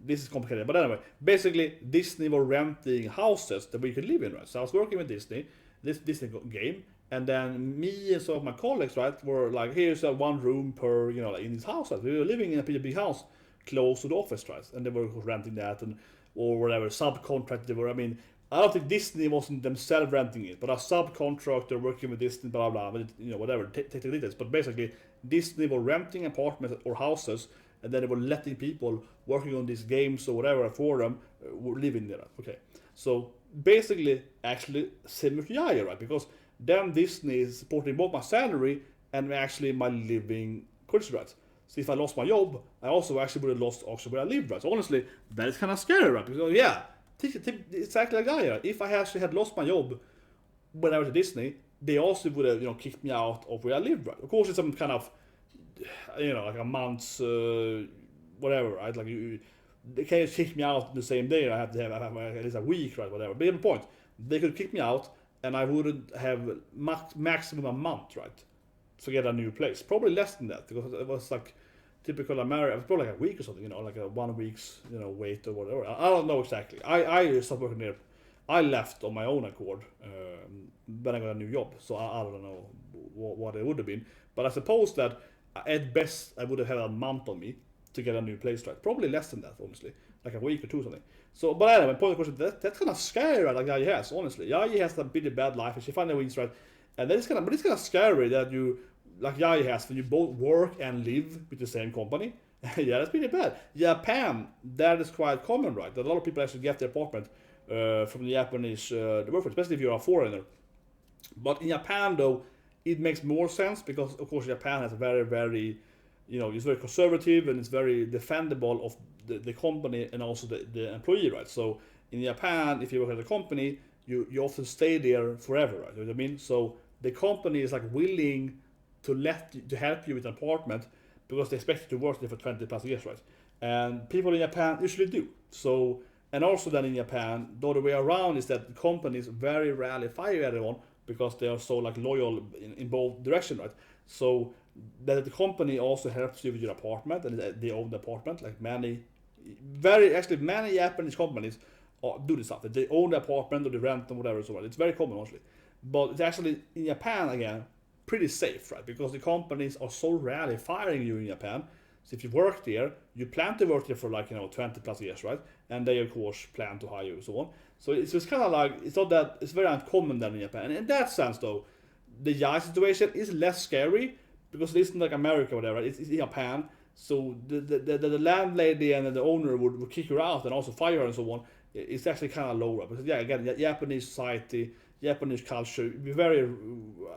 This is complicated, but anyway, basically Disney were renting houses that we could live in, right? So I was working with Disney, this Disney game, and then me and some of my colleagues, right, were like, here's a one room per, like in this house, right? We were living in a pretty big house close to the office, right? And they were renting that, and or whatever, subcontract they were. I mean, I don't think Disney wasn't themselves renting it, but a subcontractor working with Disney, blah blah, but whatever, take the details. But basically, Disney were renting apartments or houses, and then they were letting people working on these games or whatever for them were living there. Okay, so basically, actually similar to Jahy, right? Because then Disney is supporting both my salary and actually my living conditions, right? So if I lost my job, I also actually would have lost also where I live, right? So honestly, that is kind of scary, right? Because yeah, it's exactly like that. Right? If I actually had lost my job when I was at Disney, they also would have kicked me out of where I live, right? Of course, it's some kind of like a month's whatever, right? Like they can't kick me out the same day. I have to have at least a week, right? Whatever. But the point, they could kick me out, and I wouldn't have maximum a month, right, to get a new place. Probably less than that, because it was like typical American. It was probably like a week or something, like a 1 week's wait or whatever. I don't know exactly. I stopped working there. I left on my own accord when I got a new job. So I don't know what it would have been. But I suppose that at best I would have had a month on me to get a new place, right? Probably less than that, honestly, like a week or two or something. So, but anyway, point of question, that's kind of scary, right? Like Jahy has, honestly. Jahy has a pretty bad life, and she finally wins, right? And then it's kind of scary that you, like Jahy has, when you both work and live with the same company. Yeah, that's pretty bad. Japan, that is quite common, right? That a lot of people actually get their apartment from the Japanese workforce, especially if you're a foreigner. But in Japan, though, it makes more sense because, of course, Japan has a very, very, it's very conservative and it's very defendable of the company and also the employee, right? So in Japan, if you work at a company, you often stay there forever, right? You know what I mean? So the company is like willing to help you with an apartment because they expect you to work there for 20 plus years, right? And people in Japan usually do. So, and also then in Japan, the other way around is that companies very rarely fire anyone because they are so like loyal in both directions, right? So that the company also helps you with your apartment and they own the apartment. Like many Japanese companies do this stuff. They own the apartment or they rent and whatever. So it's very common honestly, but it's actually in Japan again pretty safe, right? Because the companies are so rarely firing you in Japan. So if you work there, you plan to work there for like 20 plus years, right? And they of course plan to hire you and so on. So it's just kind of like it's not that it's very uncommon then in Japan. And in that sense though, the Jahy situation is less scary because it isn't like America or whatever. Right? It's in Japan. So the landlady and the owner would kick her out and also fire her and so on. It's actually kind of lower. But yeah, again, Japanese society, Japanese culture, it would be very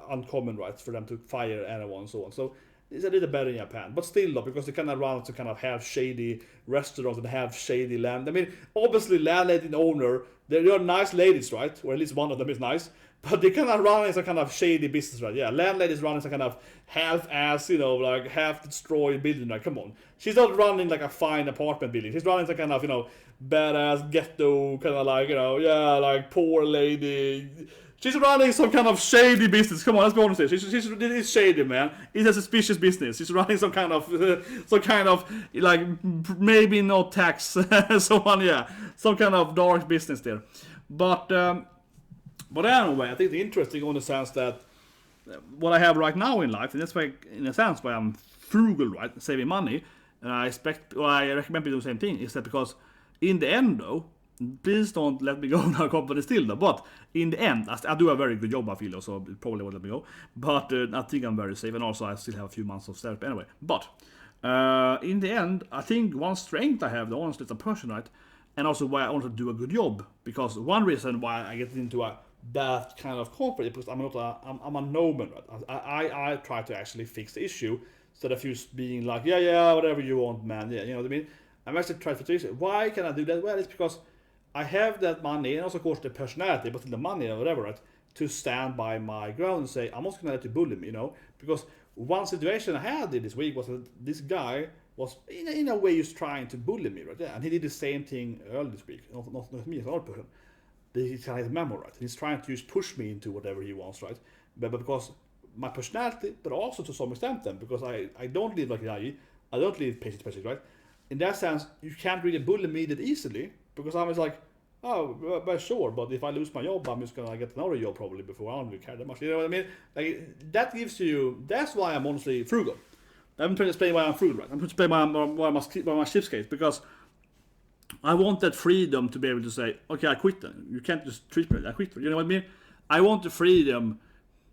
uncommon, right, for them to fire anyone and so on. So it's a little better in Japan, but still though, because they kind of run to kind of have shady restaurants and have shady land. I mean, obviously landlady and owner, they're nice ladies, right? Or at least one of them is nice. But they kind of run some kind of shady business, right? Yeah, landlady's running some kind of half-ass, like half-destroyed building, right? Come on. She's not running like a fine apartment building. She's running some kind of, badass ghetto, kind of like, like poor lady. She's running some kind of shady business. Come on, let's be honest here. It's shady, man. It's a suspicious business. She's running some kind of, like, maybe no tax. Some kind of dark business there. But anyway, I think the interesting on the sense that what I have right now in life, and that's why, in a sense, why I'm frugal, right, saving money, and I recommend people do the same thing, is that because in the end, though, please don't let me go in our company still, though, but in the end, I do a very good job, I feel, so it probably won't let me go, but I think I'm very safe, and also I still have a few months of therapy anyway, but in the end, I think one strength I have, though, honestly, as a person, right, and also why I want to do a good job, because one reason why I get into that kind of conflict because I'm a no-man, right? I try to actually fix the issue instead of you being like, yeah, whatever you want, man. Yeah, you know what I mean? I'm actually trying to fix it. Why can I do that? Well, it's because I have that money and also of course the personality, but the money or whatever, right? To stand by my ground and say, I'm not gonna let you bully me, because one situation I had this week was that this guy was in a way just trying to bully me, right? Yeah, and he did the same thing earlier this week. Not me as another person. He's kind of a memo, right? He's trying to just push me into whatever he wants, right? But because my personality, but also to some extent then, because I don't live like Jahy, I don't live patient to patient, right? In that sense, you can't really bully me that easily, because I'm just like, oh, but sure, but if I lose my job, I'm just gonna get another job probably before I don't really care that much. You know what I mean? Like, that gives you, that's why I'm honestly frugal. I'm trying to explain why I'm frugal, right? I'm trying to explain why my ship's case, because I want that freedom to be able to say, okay, I quit then. You can't just treat me, I quit. You know what I mean? I want the freedom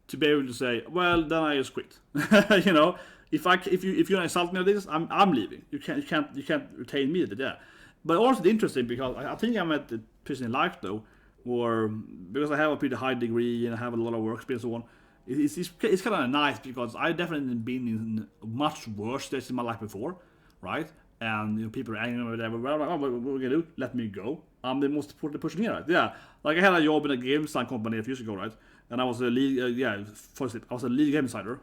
to be able to say, well, then I just quit. If you're gonna insult me like this, I'm leaving. You can't retain me. Yeah. But also interesting because I think I'm at the position in life though, or because I have a pretty high degree and I have a lot of work experience and so on. It's kind of nice because I definitely been in much worse stages in my life before, right? And people are angry or whatever. Well, what are we gonna do? Let me go. I'm the most important person here, right? Yeah. Like I had a job in a game design company a few years ago, right? And I was a lead, I was a lead game designer,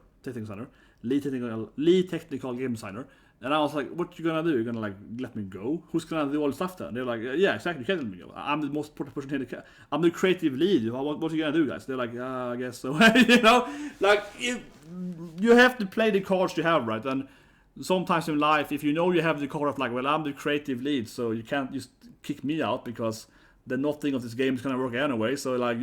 lead technical game designer. And I was like, what you gonna do? You're gonna like let me go? Who's gonna do all the stuff then? They're like, yeah, exactly. You can't let me go. I'm the most important person here. I'm the creative lead. What are you gonna do, guys? They're like, I guess so. Like you have to play the cards you have, right? And sometimes in life, if you know you have the card of like, well, I'm the creative lead, so you can't just kick me out because then nothing of this game is gonna work anyway. So like,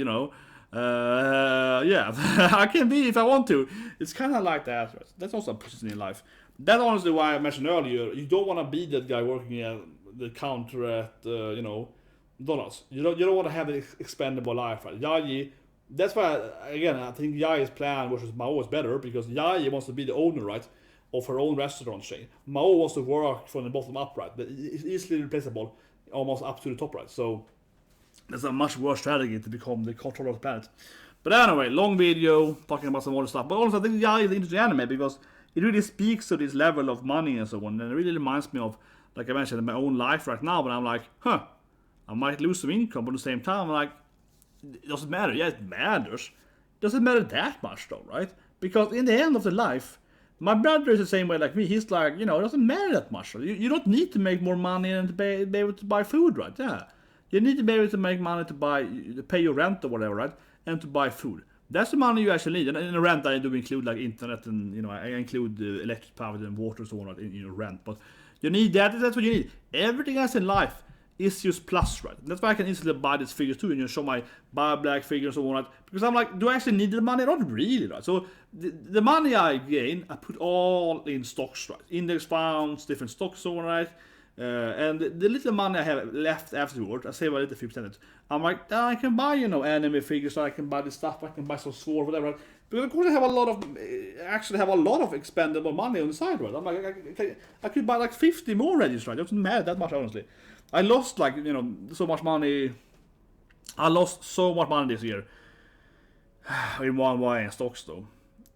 I can be if I want to. It's kind of like that. Right? That's also a position in life. That's honestly why I mentioned earlier. You don't want to be that guy working at the counter at McDonald's. You don't want to have an expendable life. Right? Jahy. That's why again I think Jahy's plan versus Mao is better because Jahy wants to be the owner, right? Of her own restaurant chain. Mao wants to work from the bottom up, right? But it's easily replaceable, almost up to the top, right? So that's a much worse strategy to become the controller of the planet. But anyway, long video talking about some other stuff. But also I think Jahy is an interesting anime because it really speaks to this level of money and so on. And it really reminds me of, like I mentioned, my own life right now. But I'm like, I might lose some income, but at the same time, I'm like, it doesn't matter. Yeah, it matters. It doesn't matter that much though, right? Because in the end of the life, my brother is the same way like me. He's like, it doesn't matter that much. You don't need to make more money and to be able to buy food, right? Yeah. You need to be able to make money to pay your rent or whatever, right? And to buy food. That's the money you actually need. And in the rent, I do include like internet and, I include electric power and water and so on in your rent. But you need that. That's what you need. Everything else in life is just plus, right? That's why I can easily buy these figures too and show my buy black figures and so on, right? Because I'm like, do I actually need the money? Not really, right? So the money I gain, I put all in stocks, right? Index funds, different stocks, so on, right? And the little money I have left afterwards, I save a little 50%. I'm like, I can buy, anime figures, I can buy this stuff, I can buy some Saurva, whatever. Right? Because of course I have a lot of expendable money on the side, right? I'm like, I could buy like 50 more registers, right? It doesn't matter that much, honestly. I lost like, so much money. I lost so much money this year. In one way in stocks though.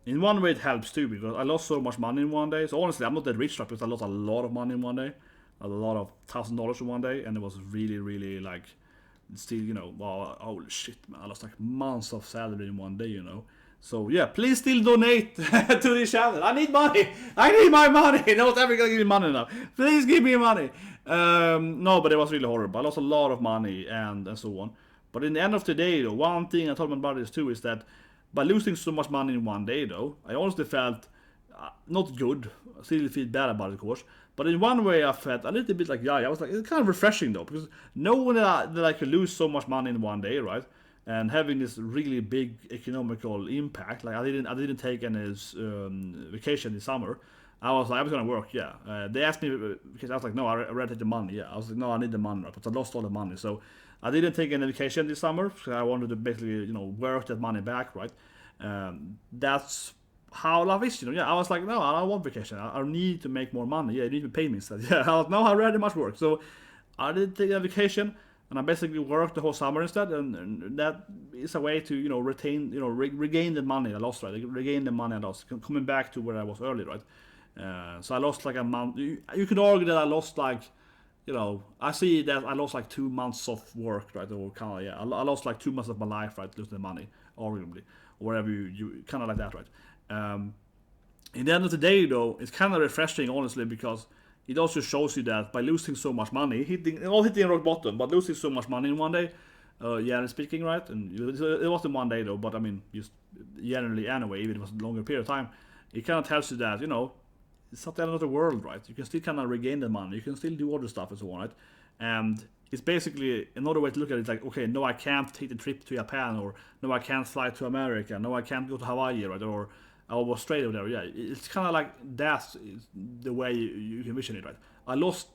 In one way it helps too, because I lost so much money in one day. So honestly, I'm not that rich, right? Because I lost a lot of money in one day. A lot of $1,000 in one day, and it was really, really like, still, wow, holy shit, man, I lost like months of salary in one day, So yeah, please still donate to this channel. I need money. I need my money. Not everyone gonna give me money now. Please give me money. No, but it was really horrible. I lost a lot of money and so on. But in the end of the day, though, one thing I told my brothers too is that by losing so much money in one day, though, I honestly felt not good. I still feel bad about it, of course. But in one way, I felt a little bit like, I was like, it's kind of refreshing though, because knowing that I could lose so much money in one day, right, and having this really big economical impact, like I didn't take any vacation this summer. I was like, I was gonna work, yeah. They asked me because I was like, no, I rather take the money, yeah. I was like, no, I need the money, right? But I lost all the money, so I didn't take any vacation this summer. So I wanted to basically, work that money back, right? That's how life is, I was like, no, I don't want vacation. I need to make more money. Yeah, you need to pay me instead. Yeah, I was, no, I rather much work. So I didn't take a vacation, and I basically worked the whole summer instead. And that is a way to, retain, regain the money I lost, right? Regain the money I lost, coming back to where I was earlier, right? So I lost like a month. You could argue that I lost like, I see that I lost like 2 months of work, right? Or kind of, yeah, I lost like 2 months of my life, right? Losing the money, arguably, or whatever you kind of like that, right? In the end of the day, though, it's kind of refreshing, honestly, because it also shows you that by losing so much money, hitting rock bottom, but losing so much money in one day, generally speaking, right? And it wasn't one day though, but I mean, just generally anyway, even if it was a longer period of time, it kind of tells you that, it's not the end of the world, right? You can still kind of regain the money, you can still do other stuff and so on, right? And it's basically another way to look at it, like, okay, no, I can't take the trip to Japan, or no, I can't fly to America, no, I can't go to Hawaii, right? Or Australia, whatever. Yeah, it's kind of like that's the way you can vision it, right? I lost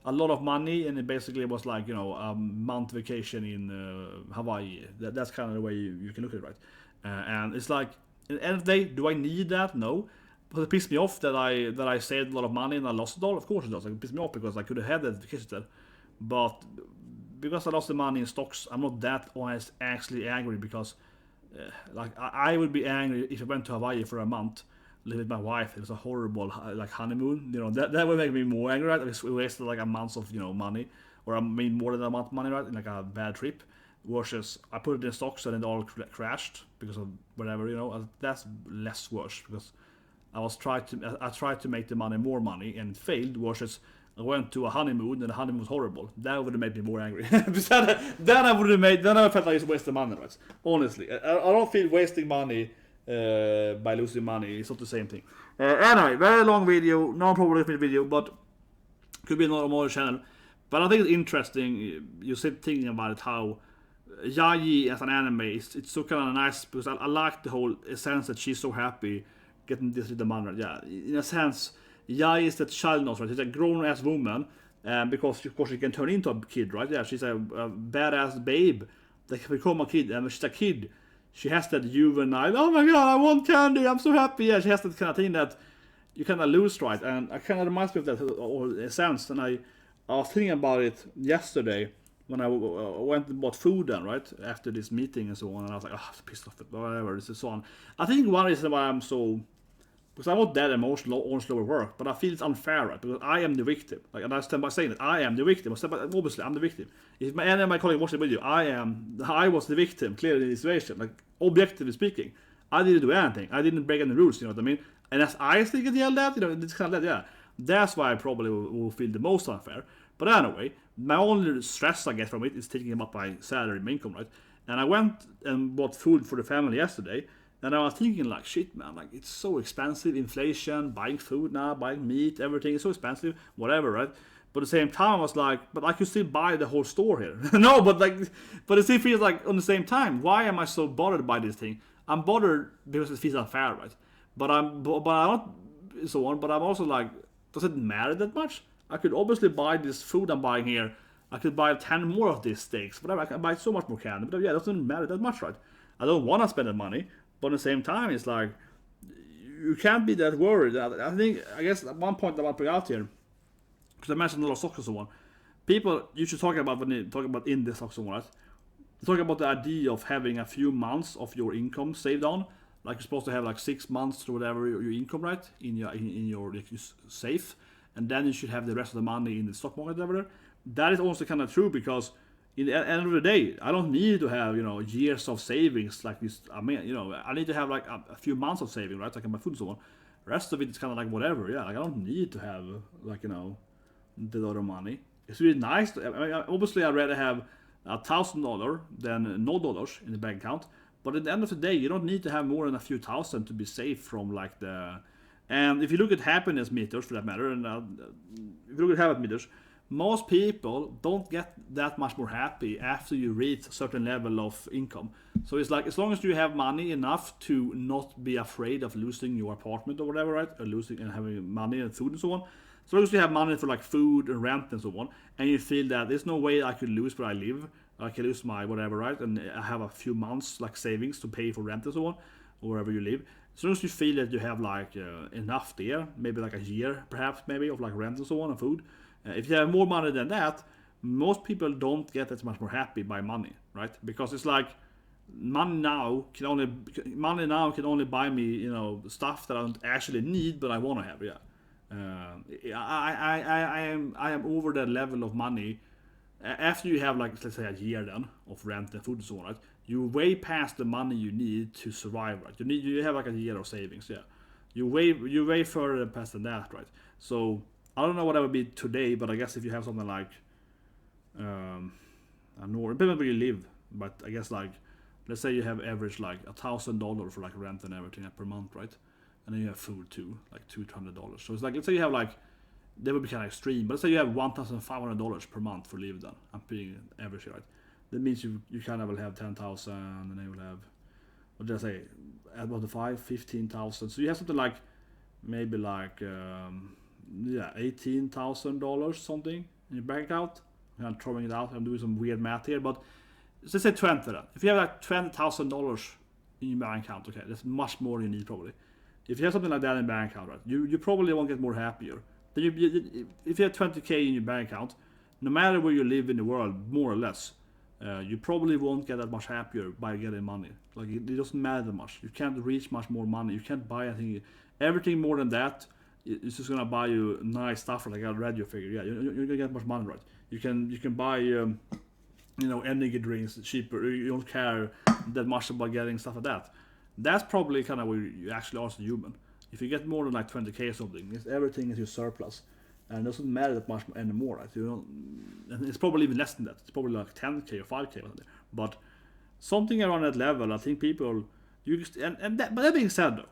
a lot of money, and it basically was like, a month vacation in Hawaii. That's kind of the way you can look at it, right? And it's like, at the end of the day, do I need that? No. But it pissed me off that I saved a lot of money and I lost it all. Of course it does. It pissed me off because I could have had that vacation instead. But because I lost the money in stocks, I'm not that honest, actually angry, because like I would be angry if I went to Hawaii for a month, live with my wife. It was a horrible like honeymoon. That would make me more angry, right? We wasted like a month of money, or I mean more than a month of money, right? In like a bad trip. Versus I put it in stocks and it all crashed because of whatever, that's less worse, because I tried to make the money more money and it failed. Versus I went to a honeymoon and the honeymoon was horrible. That would have made me more angry. then I felt like it's wasting money, right? Honestly, I don't feel wasting money by losing money. It's not the same thing. Anyway, very long video, no problem with the video, but could be another more channel. But I think it's interesting. You sit thinking about it, how Jahy as an anime, it's so kind of nice, because I like the whole sense that she's so happy getting this little money. Yeah, in a sense, Jahy is that child now, right? She's a grown-ass woman, because of course she can turn into a kid, right? Yeah, she's a badass babe that can become a kid, and when she's a kid, she has that juvenile, oh my god, I want candy, I'm so happy. Yeah, she has that kind of thing that you kind of lose, right? And I kind of reminds me of that or sense, and I was thinking about it yesterday when I went and bought food then, right? After this meeting and so on, and I was like, oh, I'm pissed off, whatever, this is so on. I think one reason why I'm so Because I'm not that emotional or slow at work, but I feel it's unfair, right? Because I am the victim. Like, and I stand by saying that I am the victim. Obviously, I'm the victim. If any of my colleagues watch the video, I was the victim, clearly in the situation. Like, objectively speaking, I didn't do anything. I didn't break any rules, you know what I mean? And as I still get yelled at, you know, it's kind of that, yeah. That's why I probably will feel the most unfair. But anyway, my only stress I get from it is taking up my salary and income, right? And I went and bought food for the family yesterday. And I was thinking, like, shit, man, like, it's so expensive, inflation, buying food now, buying meat, everything is so expensive, whatever, right? But at the same time, I was like, but I could still buy the whole store here. No, but it still feels like, on the same time, why am I so bothered by this thing? I'm bothered because it feels unfair, right? But I'm not so on, but I'm also like, does it matter that much? I could obviously buy this food I'm buying here. I could buy 10 more of these steaks, whatever, I can buy so much more candy, but yeah, it doesn't matter that much, right? I don't want to spend that money. But at the same time, it's like, you can't be that worried. I guess at one point I want to bring out here, because I mentioned a lot of stocks and so on. People usually talk about, when they talk about index stocks and so on, right? They talk about the idea of having a few months of your income saved on. Like, you're supposed to have like 6 months or whatever your income, right? In your like, safe. And then you should have the rest of the money in the stock market or whatever. That is also kind of true, because in the end of the day, I don't need to have, you know, years of savings like this. I mean, you know, I need to have like a few months of saving, right? Like in my food and so on. The rest of it is kind of like whatever, yeah. Like, I don't need to have, like, you know, the other money. It's really nice. I mean, obviously, I'd rather have $1,000 than no dollars in the bank account. But at the end of the day, you don't need to have more than a few thousand to be safe from, like, the... And if you look at happiness meters, for that matter, and if you look at happiness meters, most people don't get that much more happy after you reach a certain level of income. So it's like, as long as you have money enough to not be afraid of losing your apartment or whatever, right? Or losing and having money and food and so on. As long as you have money for like food and rent and so on, and you feel that there's no way I could lose where I live, I can lose my whatever, right? And I have a few months like savings to pay for rent and so on, or wherever you live. As soon as you feel that you have like enough there, maybe like a year perhaps, maybe, of like rent and so on and food. If you have more money than that, most people don't get as much more happy by money, right? Because it's like, money now can only buy me, you know, stuff that I don't actually need, but I want to have. Yeah, I am over that level of money. After you have, like, let's say a year then of rent and food and so on, right? You're way past the money you need to survive, right? You have like a year of savings, yeah. You're way further past than that, right? So I don't know what that would be today, but I guess if you have something like, I don't know, depending on where you live, but I guess, like, let's say you have average like $1,000 for like rent and everything per month, right? And then you have food too, like $200. So it's like, let's say you have like, that would be kind of extreme, but let's say you have $1,500 per month for living then. I'm paying average, right? That means you kind of will have 10,000, and then you will have, what did I say, about the 15,000. So you have something like, maybe like, $18,000 something in your bank account. I'm throwing it out. I'm doing some weird math here, but let's say 20 then. If you have like $20,000 in your bank account, okay, that's much more than you need probably. If you have something like that in your bank account, right, you probably won't get more happier. Then if you have 20k in your bank account, no matter where you live in the world, more or less, you probably won't get that much happier by getting money. Like, it doesn't matter that much. You can't reach much more money. You can't buy anything. Everything more than that, it's just gonna buy you nice stuff, like a radio figure. Yeah, you're gonna get much money, right? You can buy, you know, energy drinks cheaper. You don't care that much about getting stuff like that. That's probably kind of where you actually are as a human. If you get more than like 20k or something, everything is your surplus, and it doesn't matter that much anymore, right? You don't, and it's probably even less than that. It's probably like 10k or 5k or something. But something around that level, I think people, but that being said though,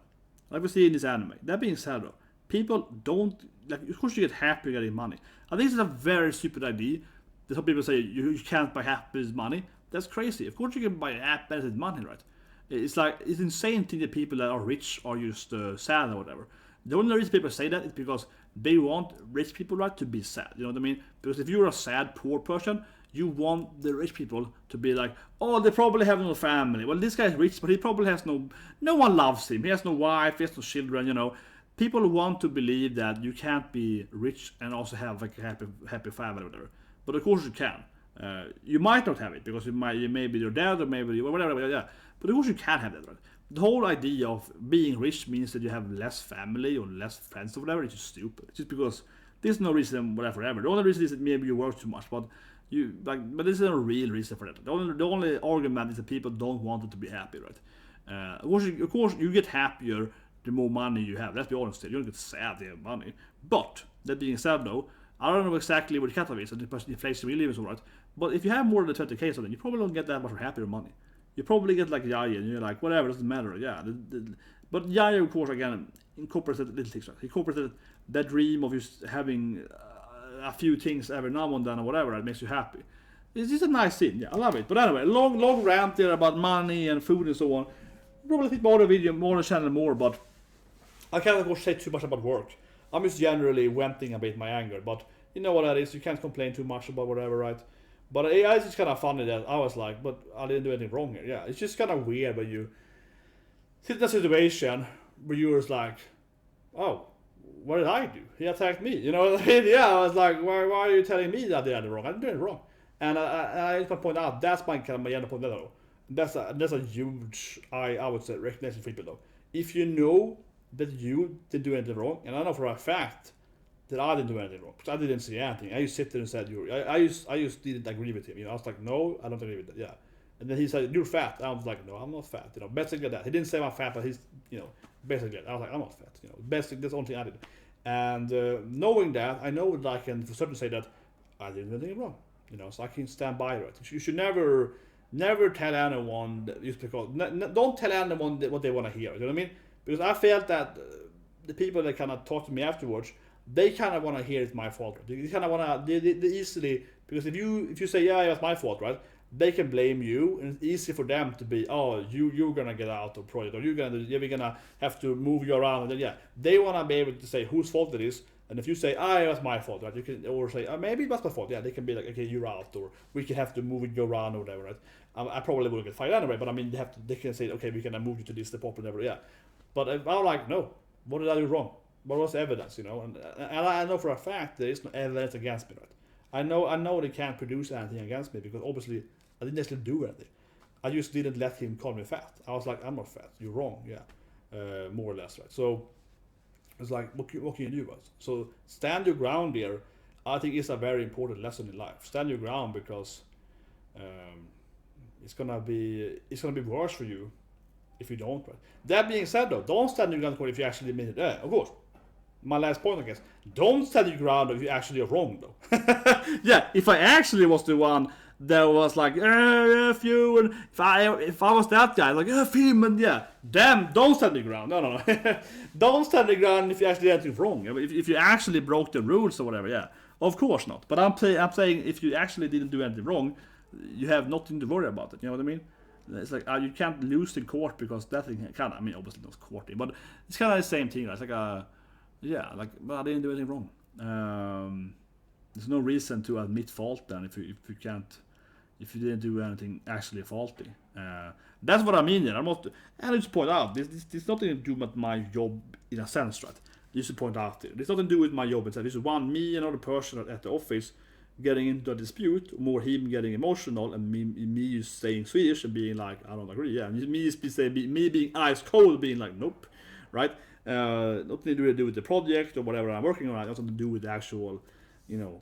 like we see in this anime, that being said though, people don't, like, of course you get happy getting money. I think this is a very stupid idea. That some people say you can't buy happiness with money. That's crazy. Of course you can buy happiness with money, right? It's like, it's insane to think that people that are rich are just sad or whatever. The only reason people say that is because they want rich people, right, to be sad. You know what I mean? Because if you're a sad, poor person, you want the rich people to be like, oh, they probably have no family. Well, this guy's rich, but he probably has no one loves him. He has no wife, he has no children, you know. People want to believe that you can't be rich and also have like a happy family or whatever. But of course you can. You might not have it because maybe you're dead or maybe whatever. Yeah, but of course you can have that, right? The whole idea of being rich means that you have less family or less friends or whatever. It's just stupid. It's just because there's no reason whatever. The only reason is that maybe you work too much, but but there's no real reason for that. The only argument is that people don't want it to be happy, right? Of course, you get happier the more money you have. Let's be honest here. You don't get sad if you have money. But that being said, though, I don't know exactly what the cut-off is and the inflation we live is, all right. But if you have more than 20k or something, you probably don't get that much happier money. You probably get like Jahy, and you're like, whatever, doesn't matter. Yeah, but Jahy, of course, again, incorporated little things. Right? He incorporated that dream of just having a few things every now and then or whatever that makes you happy. It's just a nice scene. Yeah, I love it. But anyway, long rant there about money and food and so on. Probably think more of the video, more on the channel more, but I can't, of course, say too much about work. I'm just generally venting a bit my anger, but you know what that is. You can't complain too much about whatever, right? But it's just kind of funny that I was like, but I didn't do anything wrong here. Yeah, it's just kind of weird when you sit in a situation where you're just like, oh, what did I do? He attacked me. You know what I mean? Yeah, I was like, why are you telling me that I did anything wrong? I didn't do anything wrong. And I just want to point out, that's my kind of my end point though. That's a huge, I would say, recognition for people though. If you know that you didn't do anything wrong, and I know for a fact that I didn't do anything wrong, because I didn't say anything. I just sit there and said, I just didn't agree with him. You know, I was like, no, I don't agree with that. Yeah. And then he said, you're fat. I was like, no, I'm not fat. You know, basically that. He didn't say I'm fat, but he's, you know, basically that. I was like, I'm not fat. You know, basically that's the only thing I did. And knowing that, I know that I can for certain say that I didn't do anything wrong. You know, so I can stand by it. You should never tell anyone that just because don't tell anyone what they want to hear. You know what I mean? Because I felt that the people that kind of talk to me afterwards, they kind of want to hear it's my fault. Right? They kind of want to, they easily, because if you say, yeah, it's my fault, right? They can blame you, and it's easy for them to be, oh, you're gonna get out of project, or we're gonna have to move you around, and then yeah, they want to be able to say whose fault it is. And if you say, it was my fault, right? You can, or say, maybe it was my fault. Yeah, they can be like, okay, you're out, or we can have to move you around or whatever, right? I probably will get fired anyway, but I mean, they can say, okay, we can move you to this department, whatever, yeah. But if I'm like, no, what did I do wrong? What was the evidence, you know? And I know for a fact there is no evidence against me, right? I know they can't produce anything against me because obviously I didn't actually do anything. I just didn't let him call me fat. I was like, I'm not fat. You're wrong, yeah, more or less, right? So it's like, what can you do? Right? So stand your ground there. I think is a very important lesson in life. Stand your ground because it's gonna be worse for you if you don't. Right? That being said, though, don't stand your ground if you actually mean it. Of course. My last point, I guess. Don't stand your ground if you actually are wrong, though. Yeah, if I actually was the one that was like, F you, and if I was that guy, like, F him, and yeah, damn, don't stand your ground. No. Don't stand your ground if you actually did anything wrong. If you actually broke the rules or whatever, yeah, of course not. But I'm saying if you actually didn't do anything wrong, you have nothing to worry about it. You know what I mean? It's like you can't lose in court because that thing kind of, I mean, obviously not courting, but it's kind of the same thing. Right? It's like but I didn't do anything wrong. There's no reason to admit fault then if you didn't do anything actually faulty. That's what I mean here. And I just point out this nothing to do with my job in a sense, right? Just to point out there. There's nothing to do with my job itself. This is me and another person at the office getting into a dispute, more him getting emotional and me saying Swedish and being like, I don't agree. Yeah, me being ice cold, being like, nope, right? Nothing to do with the project or whatever I'm working on. Nothing to do with the actual,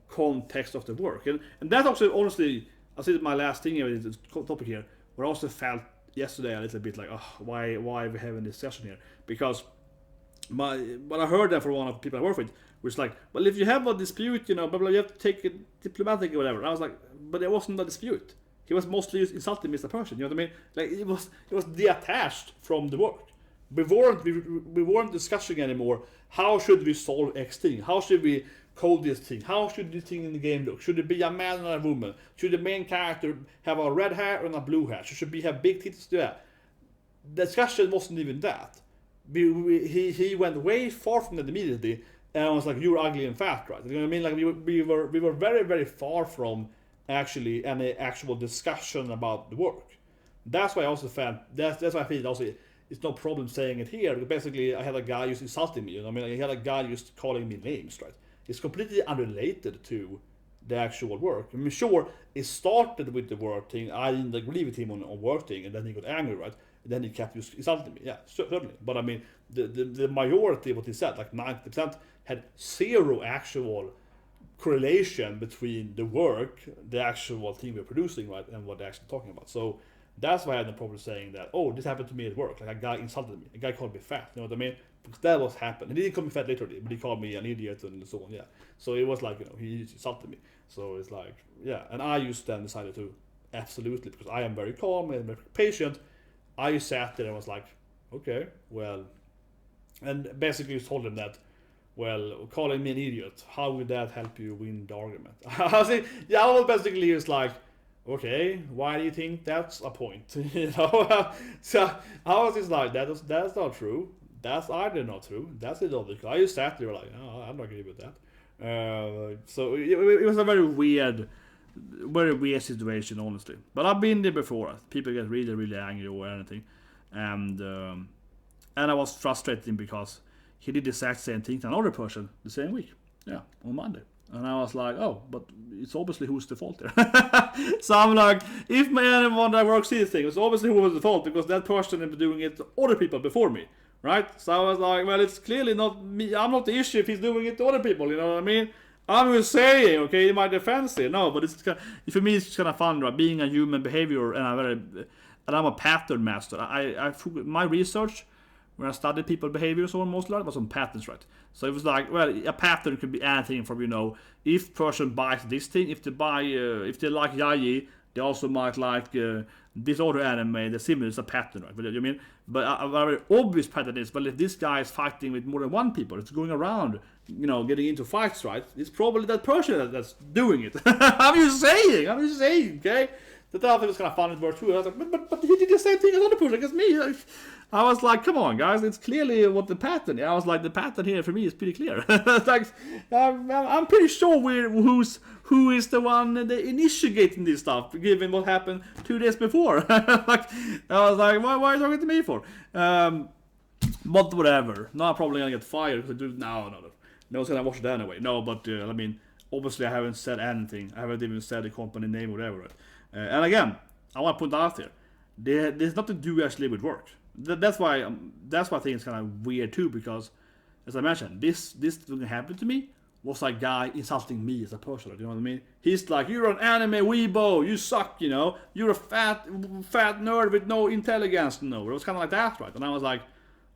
context of the work. And that also, honestly, I see my last thing here is this topic here, where I also felt yesterday a little bit like, why are we having this session here? Because what I heard that from one of the people I work with was like, well, if you have a dispute, blah, blah, you have to take it diplomatic or whatever. And I was like, but there wasn't a dispute. He was mostly insulting me as a person. You know what I mean? Like it was detached from the work. We weren't discussing anymore. How should we solve X thing? How should we code this thing? How should this thing in the game look? Should it be a man or a woman? Should the main character have a red hair or a blue hair? Should we have big titties? Yeah. The discussion wasn't even that. He went way far from that immediately, and I was like, "You're ugly and fat, right?" You know what I mean? Like we were very, very far from actually any actual discussion about the work. That's why I also found that's why I feel also it's no problem saying it here. Basically, I had a guy just insulting me. You know what I mean? I had a guy just calling me names, right? It's completely unrelated to the actual work. I mean, sure, it started with the work thing. I didn't agree with him on work thing, and then he got angry, right? And then he kept insulting me. Yeah, certainly. But I mean, the majority of what he said, like 90%, had zero actual correlation between the work, the actual thing we're producing, right, and what they're actually talking about. So that's why I had no problem saying that, oh, this happened to me at work. Like a guy insulted me. A guy called me fat. You know what I mean? Because that was happened. He didn't call me fat literally, but he called me an idiot and so on. Yeah. So it was like, you know, he insulted me. So it's like, yeah. And I just then decided to absolutely, because I am very calm and very patient. I just sat there and was like, okay, well, and basically told him that, well, calling me an idiot, how would that help you win the argument? I was like, yeah, I was basically just like, okay, why do you think that's a point? You know, so I was just like, that's not true. That's either not true. That's illogical. I just sat there like, no, I'm not agree with that. So it was a very weird situation, honestly. But I've been there before. People get really, really angry or anything, and I was frustrated because he did the exact same thing to another person the same week. Yeah, on Monday. And I was like, oh, but it's obviously who's the fault there. So I'm like, if anyone that works this thing, it's obviously who was the fault because that person had been doing it to other people before me, right? So I was like, well, it's clearly not me. I'm not the issue if he's doing it to other people, you know what I mean? I'm just saying, okay, in my defense here. No, but it's kind of, for me, it's kind of fun, right? Being a human behavior, and I'm a pattern master. My research, when I studied people behavior, so mostly it was on patterns, right? So it was like, well, a pattern could be anything from, you know, if person buys this thing, if they like Jahy, they also might like this other anime, the similar is a pattern, right? But you mean, but a very obvious pattern is, well, if this guy is fighting with more than one people, it's going around, you know, getting into fights, right? It's probably that person that's doing it. I'm just saying, okay? That I think was kind of fun and more too. I was like, but he did the same thing as other person against me. I was like, come on, guys, it's clearly what the pattern. I was like, the pattern here for me is pretty clear. Like, I'm pretty sure who is the one initiating this stuff, given what happened 2 days before. Like, I was like, why are you talking to me for? But whatever. No, I'm probably gonna get fired because I do. No, one's gonna watch it anyway. No, but I mean, obviously I haven't said anything. I haven't even said the company name or whatever. Right? And again, I want to put that out there. There's nothing to do actually with work. That's why I think it's kind of weird too, because as I mentioned, this thing that happened to me was like guy insulting me as a person. You know what I mean? He's like, you're an anime weebo, you suck, you know, you're a fat nerd with no intelligence. No, it was kind of like that, right? And I was like,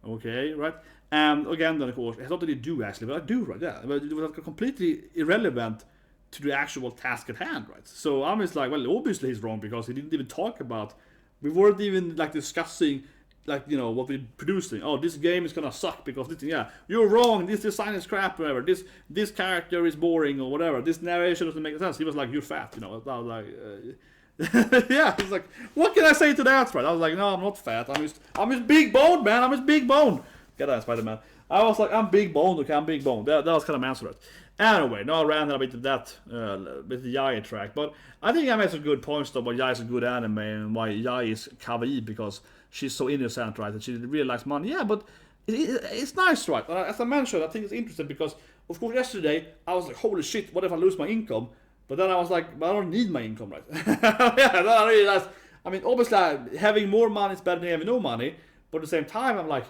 okay, right? And again, then of course, it's not that you do actually, but I do, right? Yeah, but it was completely irrelevant to the actual task at hand, right? So I'm just like, well, obviously he's wrong because he didn't even talk about. We weren't even like discussing, like, you know, what we're producing. Oh, this game is gonna suck because this, yeah, you're wrong. This design is crap, whatever. This character is boring or whatever. This narration doesn't make sense. He was like, you're fat, you know. I was like, yeah. He's like, what can I say to that, right? I was like, no, I'm not fat. I'm just big boned, man. I'm just big boned. Get that, Spider-Man. I was like, I'm big boned. Okay, I'm big boned. That was kind of my answer. Anyway, no, I ran a bit of that with the Jahy track, but I think I made some good points though why Jahy is a good anime and why Jahy is kawaii, because she's so innocent, right, and she really likes money. Yeah, but it's nice, right? As I mentioned, I think it's interesting because, of course, yesterday I was like, holy shit, what if I lose my income? But then I was like, but I don't need my income, right? Yeah, then I realized, I mean, obviously having more money is better than having no money, but at the same time, I'm like,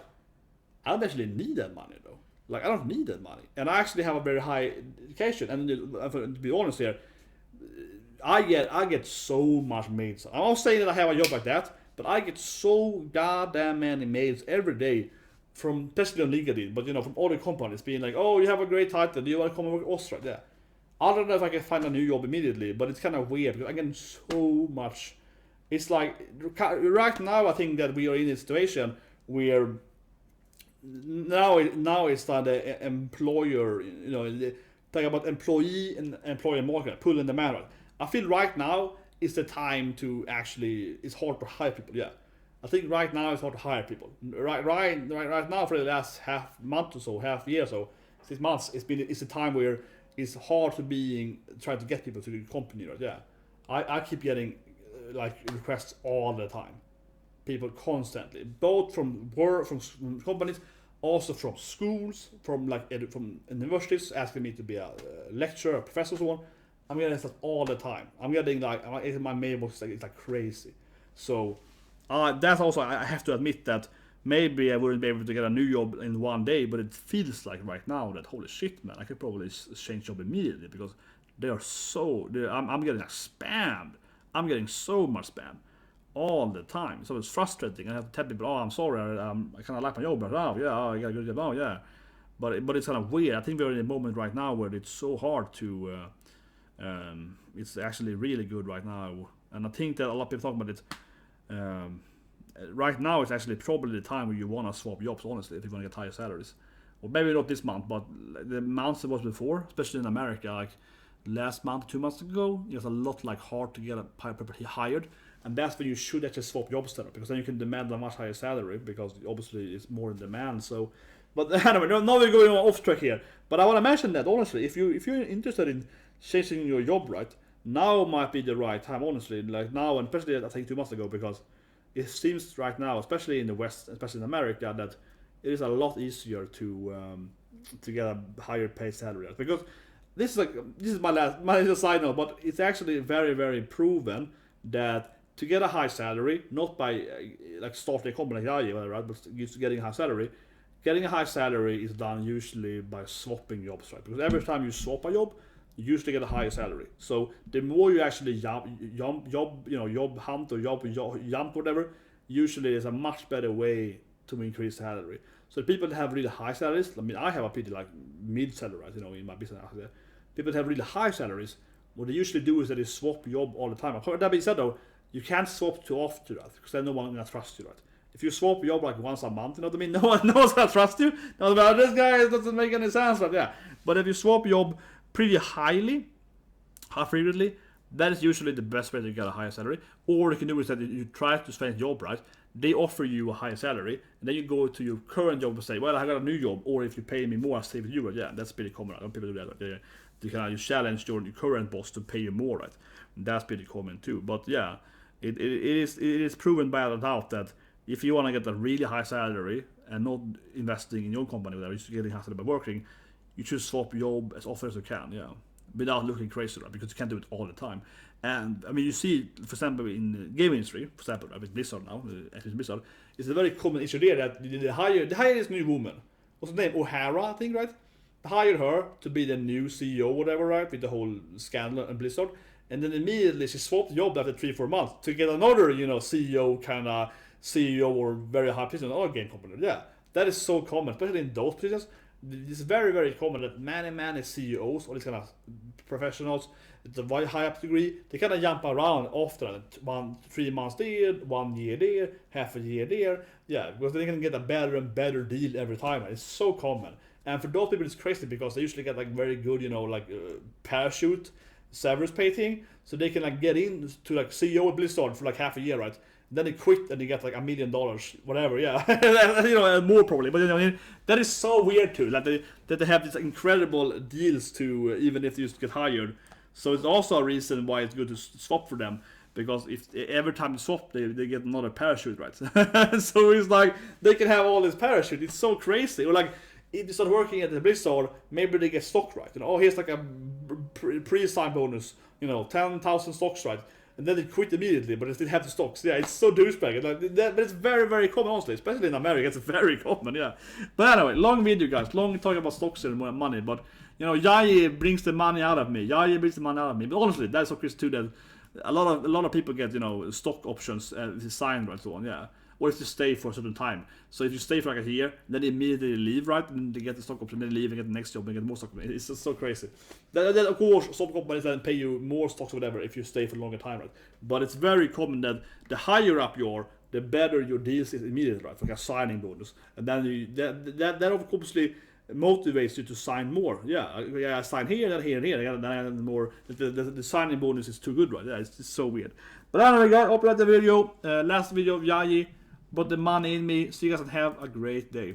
I don't actually need that money though. Like, I don't need that money. And I actually have a very high education. And to be honest here, I get so much mails. I'm not saying that I have a job like that, but I get so goddamn many mails every day from, especially on LinkedIn, but you know, from other companies being like, oh, you have a great title, do you want to come and work with us right there? I don't know if I can find a new job immediately, but it's kind of weird because I get so much. It's like, right now I think that we are in a situation where now it's like the employer, you know, talking about employee and employer market, pulling the manual. I feel right now is the time to actually, it's hard to hire people. Yeah, I think right now it's hard to hire people. Right now for the last half month or so, half year or so, 6 months, it's a time where it's hard to try to get people to the company. Right? Yeah, I keep getting like requests all the time. People constantly, both from work, from companies, also from schools, from universities, asking me to be a lecturer, a professor, so on. I'm getting stuff all the time. I'm getting like my mailbox it's like crazy. So that's also I have to admit that maybe I wouldn't be able to get a new job in one day, but it feels like right now that holy shit, man, I could probably change job immediately because they are so. I'm getting like spammed. I'm getting so much spam all the time. So it's frustrating. I have to tell people, oh, I'm sorry, I kind of like my job, but oh yeah, oh, I got a good job, oh yeah. But it's kind of weird. I think we're in a moment right now where it's so hard to. It's actually really good right now, and I think that a lot of people talk about it. Right now, it's actually probably the time where you want to swap jobs. Honestly, if you want to get higher salaries, or maybe not this month, but the months it was before, especially in America, like last month, 2 months ago, it was a lot like hard to get a property hired, and that's when you should actually swap jobs then, because then you can demand a much higher salary because obviously it's more in demand. So. But anyway, now we're going off track here. But I want to mention that honestly, if you're interested in chasing your job, right, now might be the right time. Honestly, like now, and especially I think 2 months ago, because it seems right now, especially in the West, especially in America, that it is a lot easier to get a higher paid salary. Because this is my little side note, but it's actually very very proven that to get a high salary, not by like starting a company like Jahy, right, but just getting a high salary. Getting a high salary is done usually by swapping jobs, right? Because every time you swap a job, you usually get a higher salary. So the more you actually job hunt or jump whatever, usually is a much better way to increase salary. So the people that have really high salaries, I mean, I have a pretty like mid salary, right, in my business. People that have really high salaries, what they usually do is that they swap job all the time. That being said, though, you can't swap too often, right? Because then no one gonna trust you, right? If you swap job like once a month, you know what I mean? No one's gonna trust you. No, about this guy doesn't make any sense, but yeah. But if you swap job pretty high frequently, that is usually the best way to get a higher salary. Or you can do is that you try to change job, right? They offer you a higher salary, and then you go to your current job and say, well, I got a new job, or if you pay me more, I'll stay with you, right? Yeah, that's pretty common. Right? People do that. Right? You challenge your current boss to pay you more, right? And that's pretty common too. But yeah, it is proven by a doubt that if you want to get a really high salary and not investing in your company, whatever, you're getting high salary by working, you should swap job as often as you can, yeah, without looking crazy, right? Because you can't do it all the time. And I mean, you see, for example, in the game industry, for example, with Blizzard now, Blizzard, it's a very common issue there that they hire this new woman. What's her name? O'Hara, I think, right? They hired her to be the new CEO, whatever, right? With the whole scandal and Blizzard, and then immediately she swapped the job after 3-4 months to get another, CEO kind of. CEO or very high position in other game company. Yeah, that is so common, especially in those positions. It's very, very common that many CEOs or these kind of professionals, it's a very high up degree, they kind of jump around often. 3 months there, 1 year there, half a year there. Yeah, because they can get a better and better deal every time. It's so common. And for those people, it's crazy because they usually get like very good, parachute severance pay thing, so they can like get in to like CEO at Blizzard for like half a year, right? Then they quit and they get like $1 million, whatever, yeah. More probably. But that is so weird too, that they have these incredible deals to even if they just get hired. So it's also a reason why it's good to swap for them, because if every time you swap, they get another parachute, right? So it's like they can have all this parachute. It's so crazy. Or like if you start working at the Blizzard, maybe they get stock, right? Here's like a pre-sign bonus, 10,000 stocks, right? And then they quit immediately, but they still have the stocks. Yeah, it's so douchebag. But it's very, very common, honestly. Especially in America, it's very common, yeah. But anyway, long video, guys. Long talking about stocks and money. But, Jahy brings the money out of me. Jahy brings the money out of me. But honestly, that's so crazy too that a lot of people get, stock options signed and so on, yeah. Or if you stay for a certain time. So if you stay for like a year, then they immediately leave, right? And they get the stock option, then they leave and get the next job and get more stock option. It's just so crazy. Then of course, stock companies then pay you more stocks or whatever if you stay for a longer time, right? But it's very common that the higher up you are, the better your deals is immediately, right? Like a signing bonus. And then that obviously motivates you to sign more. Yeah, I sign here, then here, and here. Then more. The signing bonus is too good, right? Yeah, it's so weird. But anyway, guys, hope you liked the video. Last video of Jahy. But the money in me. So you guys have a great day.